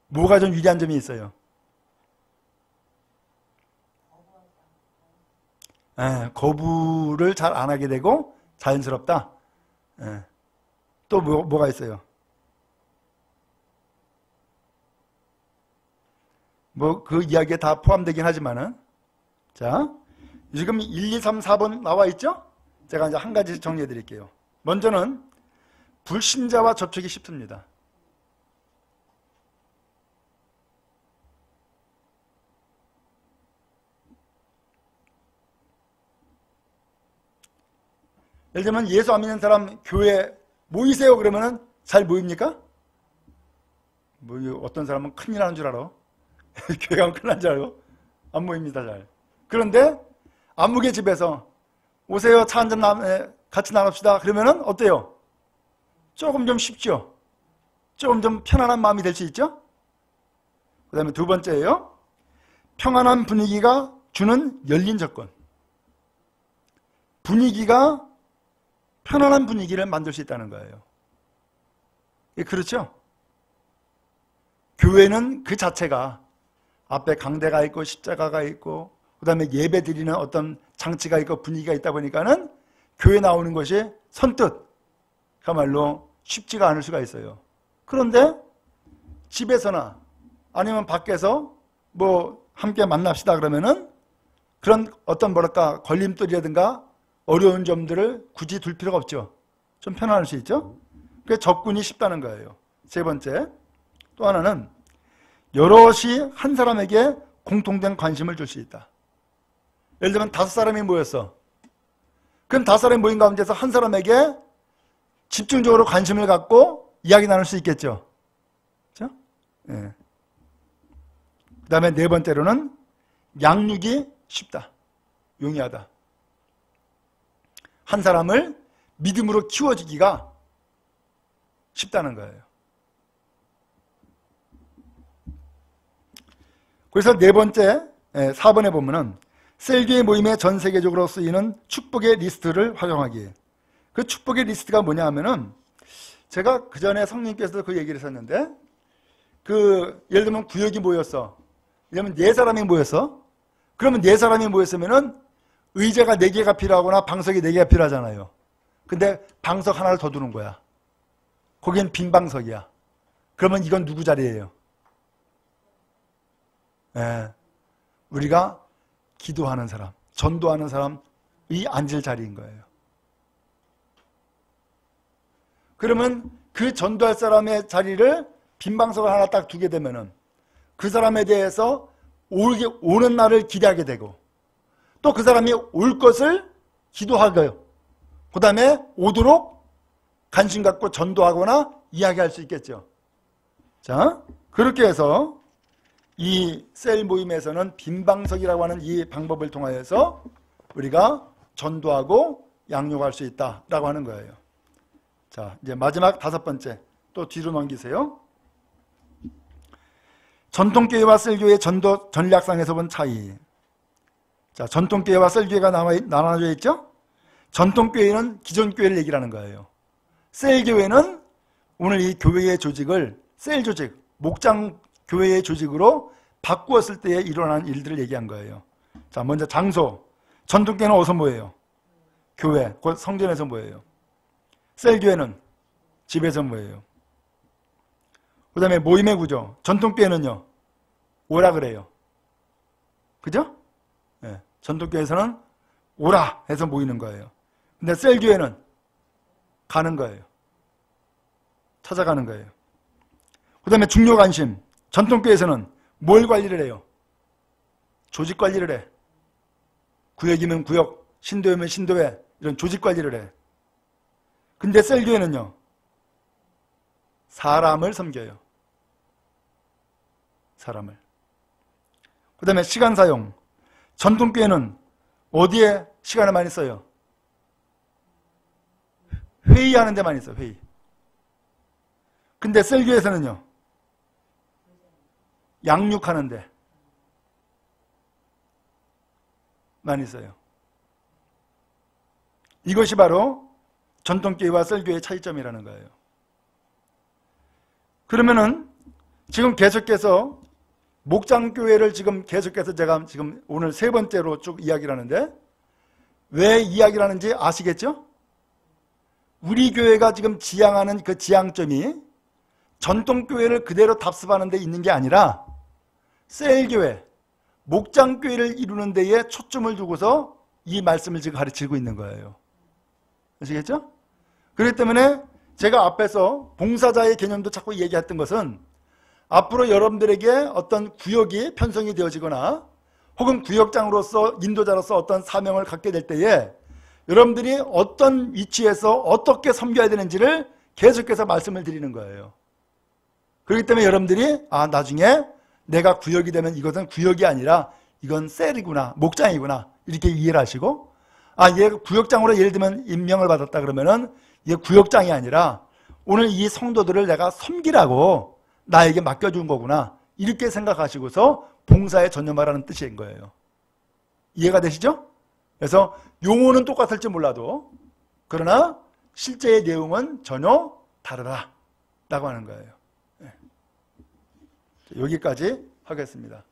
뭐가 좀 유리한 점이 있어요? 예, 거부를 잘 안 하게 되고 자연스럽다. 예. 또 뭐가 있어요? 뭐 그 이야기에 다 포함되긴 하지만은 자, 지금 1, 2, 3, 4번 나와 있죠? 제가 이제 한 가지 정리해 드릴게요. 먼저는 불신자와 접촉이 쉽습니다. 예를 들면 예수 안 믿는 사람 교회 모이세요 그러면은 잘 모입니까? 뭐 어떤 사람은 큰일 나는 줄 알아. 교회 가면 큰일 나는 줄 알고 안 모입니다 잘. 그런데 안목의 집에서 오세요 차 한잔 같이 나눕시다. 그러면은 어때요? 조금 좀 쉽죠? 조금 좀 편안한 마음이 될 수 있죠? 그 다음에 두 번째예요. 평안한 분위기가 주는 열린 조건. 분위기가 편안한 분위기를 만들 수 있다는 거예요. 그렇죠? 교회는 그 자체가 앞에 강대가 있고 십자가가 있고 그 다음에 예배 드리는 어떤 장치가 있고 분위기가 있다 보니까는 교회 나오는 것이 선뜻 그야말로 쉽지가 않을 수가 있어요. 그런데 집에서나 아니면 밖에서 뭐 함께 만납시다 그러면은 그런 어떤 뭐랄까 걸림돌이라든가 어려운 점들을 굳이 둘 필요가 없죠. 좀 편안할 수 있죠. 그래서 접근이 쉽다는 거예요. 세 번째, 또 하나는 여럿이 한 사람에게 공통된 관심을 줄 수 있다. 예를 들면 5사람이 모였어. 그럼 5사람이 모인 가운데서 한 사람에게 집중적으로 관심을 갖고 이야기 나눌 수 있겠죠. 그렇죠? 예. 그 다음에 네 번째로는 양육이 쉽다. 용이하다. 한 사람을 믿음으로 키워주기가 쉽다는 거예요. 그래서 네 번째, 4번에 보면은 셀교회 모임에 전 세계적으로 쓰이는 축복의 리스트를 활용하기. 그 축복의 리스트가 뭐냐 하면은 제가 그 전에 성령님께서도 그 얘기를 했었는데 예를 들면 구역이 모였어. 예를 들면 4사람이 모였어. 그러면 4사람이 모였으면은 의자가 4개가 필요하거나 방석이 4개가 필요하잖아요. 근데 방석 하나를 더 두는 거야. 거긴 빈 방석이야. 그러면 이건 누구 자리예요? 우리가 기도하는 사람, 전도하는 사람이 앉을 자리인 거예요. 그러면 그 전도할 사람의 자리를 빈 방석을 하나 딱 두게 되면은 그 사람에 대해서 오는 날을 기대하게 되고 또 그 사람이 올 것을 기도하고요. 그 다음에 오도록 관심 갖고 전도하거나 이야기할 수 있겠죠. 자, 그렇게 해서 이 셀 모임에서는 빈방석이라고 하는 이 방법을 통하여서 우리가 전도하고 양육할 수 있다라고 하는 거예요. 자, 이제 마지막 5번째 또 뒤로 넘기세요. 전통교회와 셀교회의 전도 전략상에서 본 차이. 자, 전통교회와 셀교회가 나눠져 있죠? 전통교회는 기존 교회를 얘기를 하는 거예요. 셀교회는 오늘 이 교회의 조직을 셀 조직, 목장 교회의 조직으로 바꾸었을 때에 일어난 일들을 얘기한 거예요. 자, 먼저 장소. 전통교회는 어디서 모여요? 교회, 곧 성전에서 모여요. 셀교회는 집에서 모여요. 그 다음에 모임의 구조. 전통교회는요, 오라 그래요. 그죠? 네. 전통교회에서는 오라 해서 모이는 거예요. 근데 셀교회는 가는 거예요. 찾아가는 거예요. 그 다음에 중요 관심. 전통교회에서는 뭘 관리를 해요? 조직 관리를 해. 구역이면 구역, 신도회면 신도회, 이런 조직 관리를 해. 근데 셀교회는요, 사람을 섬겨요. 사람을. 그 다음에 시간 사용. 전통교회는 어디에 시간을 많이 써요? 회의하는 데 많이 써요. 회의. 근데 셀교회에서는요, 양육하는 데 많이 써요. 이것이 바로 전통교회와 셀교회의 차이점이라는 거예요. 그러면은 지금 계속해서 목장교회를 지금 계속해서 제가 지금 오늘 3번째로 쭉 이야기를 하는데 왜 이야기를 하는지 아시겠죠? 우리 교회가 지금 지향하는 그 지향점이 전통교회를 그대로 답습하는 데 있는 게 아니라 셀교회, 목장교회를 이루는 데에 초점을 두고서 이 말씀을 지금 가르치고 있는 거예요. 아시겠죠? 그렇기 때문에 제가 앞에서 봉사자의 개념도 자꾸 얘기했던 것은 앞으로 여러분들에게 어떤 구역이 편성이 되어지거나 혹은 구역장으로서 인도자로서 어떤 사명을 갖게 될 때에 여러분들이 어떤 위치에서 어떻게 섬겨야 되는지를 계속해서 말씀을 드리는 거예요. 그렇기 때문에 여러분들이 나중에 내가 구역이 되면 이것은 구역이 아니라 이건 셀이구나, 목장이구나 이렇게 이해를 하시고 얘 구역장으로 예를 들면 임명을 받았다 그러면은 얘 구역장이 아니라 오늘 이 성도들을 내가 섬기라고 나에게 맡겨준 거구나. 이렇게 생각하시고서 봉사에 전념하라는 뜻인 거예요. 이해가 되시죠? 그래서 용어는 똑같을지 몰라도 그러나 실제의 내용은 전혀 다르다 라고 하는 거예요. 여기까지 하겠습니다.